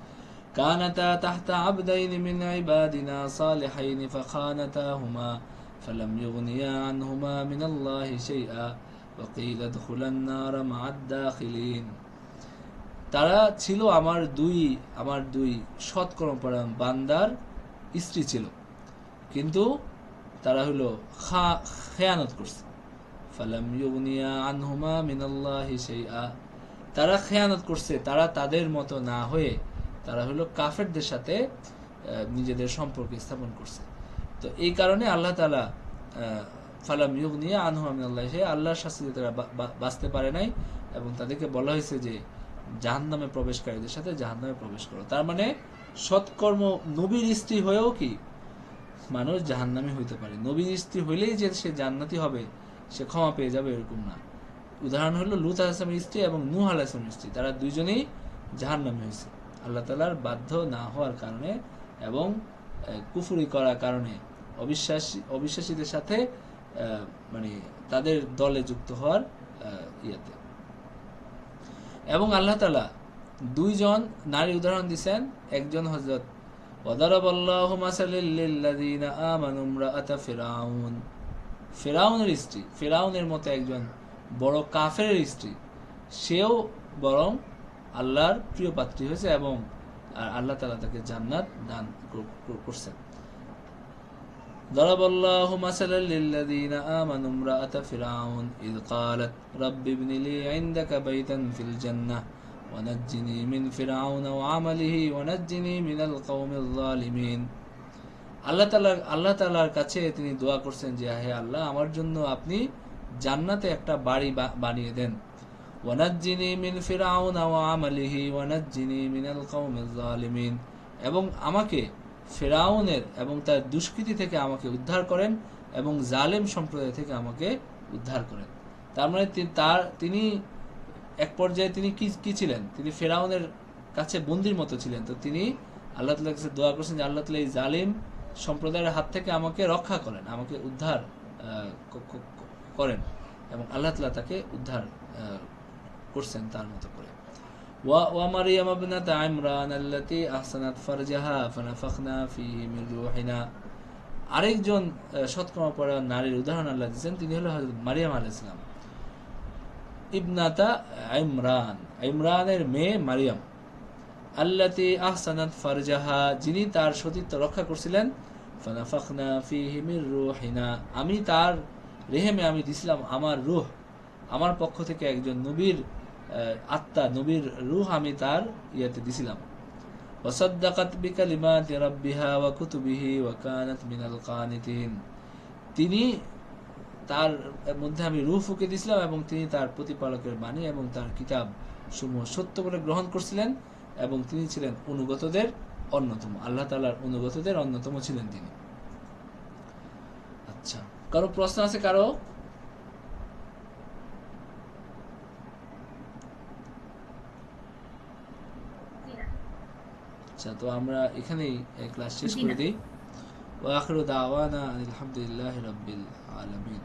কানাতা তাহতা আবদাইনি মিন ইবাদিনা সালিহাইনি ফাখানাতাহুমা ফালাম ইউগনিয়া আনহুমা মিনাল্লাহি শাইআ ওয়া কিলা দুখুলান নার মা'আদ দাখিলিন। তারা ছিল আমার দুই সৎকর্মপরায়ণ বান্দার স্ত্রী ছিল, কিন্তু তারা হলো খেয়ানত করছে। ফালাম ইউগনিয়া আনহুমা মিনাল্লাহি শাইআ, তারা খেয়ানত করছে, তারা তাদের মতো না হয়ে তারা হলো কাফেরদের সাথে নিজেদের সম্পর্ক স্থাপন করছে। তো এই কারণে আল্লাহ তাআলা ফালাম ইউগনিয়া আনহুমা মিনাল্লাহি শাইআ, আল্লাহর শাস্তি থেকে তারা বাঁচতে পারে নাই, এবং তাদেরকে বলা হয়েছে যে জাহান্নামে প্রবেশকারীদের সাথে জাহান্নামে প্রবেশ করো। তার মানে সৎকর্ম, নবীর স্ত্রী হয়েও কি মানুষ জাহান্নামী হইতে পারে। নবীর স্ত্রী হইলেই যে সে জান্নাতি হবে, সে ক্ষমা পেয়ে যাবে, এরকম না। উদাহরণ হলো লূত আলাইহিস সালামের স্ত্রী এবং নূহ আলাইহিস সালামের স্ত্রী, তারা দুইজনেই জাহান্নামী হয়েছে আল্লাহ তাআলার বাধ্য না হওয়ার কারণে এবং কুফরি করার কারণে, অবিশ্বাসীদের সাথে মানে তাদের দলে যুক্ত হওয়ার ইয়েতে। এবং আল্লাহ তাআলা দুইজন নারী উদাহরণ দিয়েছেন। একজন হযরত ওয়াদারাবাল্লাহু মাসালাল লিল্লাযিনা আমানু ইমরাআতা ফিরআউন, ফিরআউনের স্ত্রী, ফিরআউনের মতো একজন বড় কাফেরের স্ত্রী, সেও বরং আল্লাহর প্রিয় পাত্রী হয়েছে এবং আল্লাহ তাআলা তাকে জান্নাত দান করছেন। ضرب الله مثلا للذين آمنوا امرأة فرعون إذ قالت رب ابن لي عندك بيتا في الجنة ونجني من فرعون وعمله ونجني من القوم الظالمين। আল্লাহ তাআলার কাছে তিনি দোয়া করছেন যে হে আল্লাহ, আমার জন্য আপনি জান্নাতে একটা বাড়ি বানিয়ে দেন। ওয়ানাজ্জিনি মিন ফিরআউন ওয়া আমালিহি ওয়ানাজ্জিনি মিনাল কওমিজ জালিমিন, এবং আমাকে ফিরআউনের এবং তার দুষ্কৃতি থেকে আমাকে উদ্ধার করেন এবং জালেম সম্প্রদায় থেকে আমাকে উদ্ধার করেন। তার মানে তিনি এক পর্যায়ে তিনি কি ছিলেন, তিনি ফিরআউনের কাছে বন্দির মতো ছিলেন। তো তিনি আল্লাহ তাআলার কাছে দোয়া করছেন যে আল্লাহ তাআলা এই জালিম সম্প্রদায়ের হাত থেকে আমাকে রক্ষা করেন, আমাকে উদ্ধার করেন, এবং আল্লাহ তাআলা তাকে উদ্ধার করছেন তার মতো করে। ومريم ابنة عمران التي أحسنت فرجها فنفخنا فيه من روحنا। আরেকজন সৎকর্মপরায়ণ নারীর উদাহরণ আল্লাহ দিয়েছেন, তিনি হলো হযরত মারিয়াম আলাইহিস সালাম, ইবনাতা ইমরান, ইমরানের মেয়ে মারিয়াম। আল্লাতী আহসানাত ফারজাহা, যিনি তার সতীত্ব রক্ষা করছিলেন। ফানাফাখনা ফীহি মির রূহিনা, আমি তার রেহেমে আমি দিছিলাম আমার রূহ, আমার পক্ষ থেকে একজন নবীর আত্মা, নবীর রূহ আমি তার ইয়াতে দিছিলাম। ওয়াসাদ্দাকাত বিকালিমাতি রাব্বিহা ওয়া কুতুবিহি ওয়া কানাত মিনাল কানিতিন, তিনি তার মধ্যে আমি রূহ ফুঁকে দিছিলাম এবং তিনি তার প্রতিপালকের বাণী এবং তার কিতাব সমূহ সত্য বলে গ্রহণ করছিলেন, এবং তিনি ছিলেন অনুগতদের অন্যতম, আল্লাহ তাআলার অনুগতদের অন্যতম ছিলেন তিনি। আচ্ছা, কারো প্রশ্ন আছে? কারো? আচ্ছা, তো আমরা এখানেই ক্লাস শেষ করে দিই। ওয়া আখিরু দাওয়ানা আলহামদুলিল্লাহি রাব্বিল আলামিন।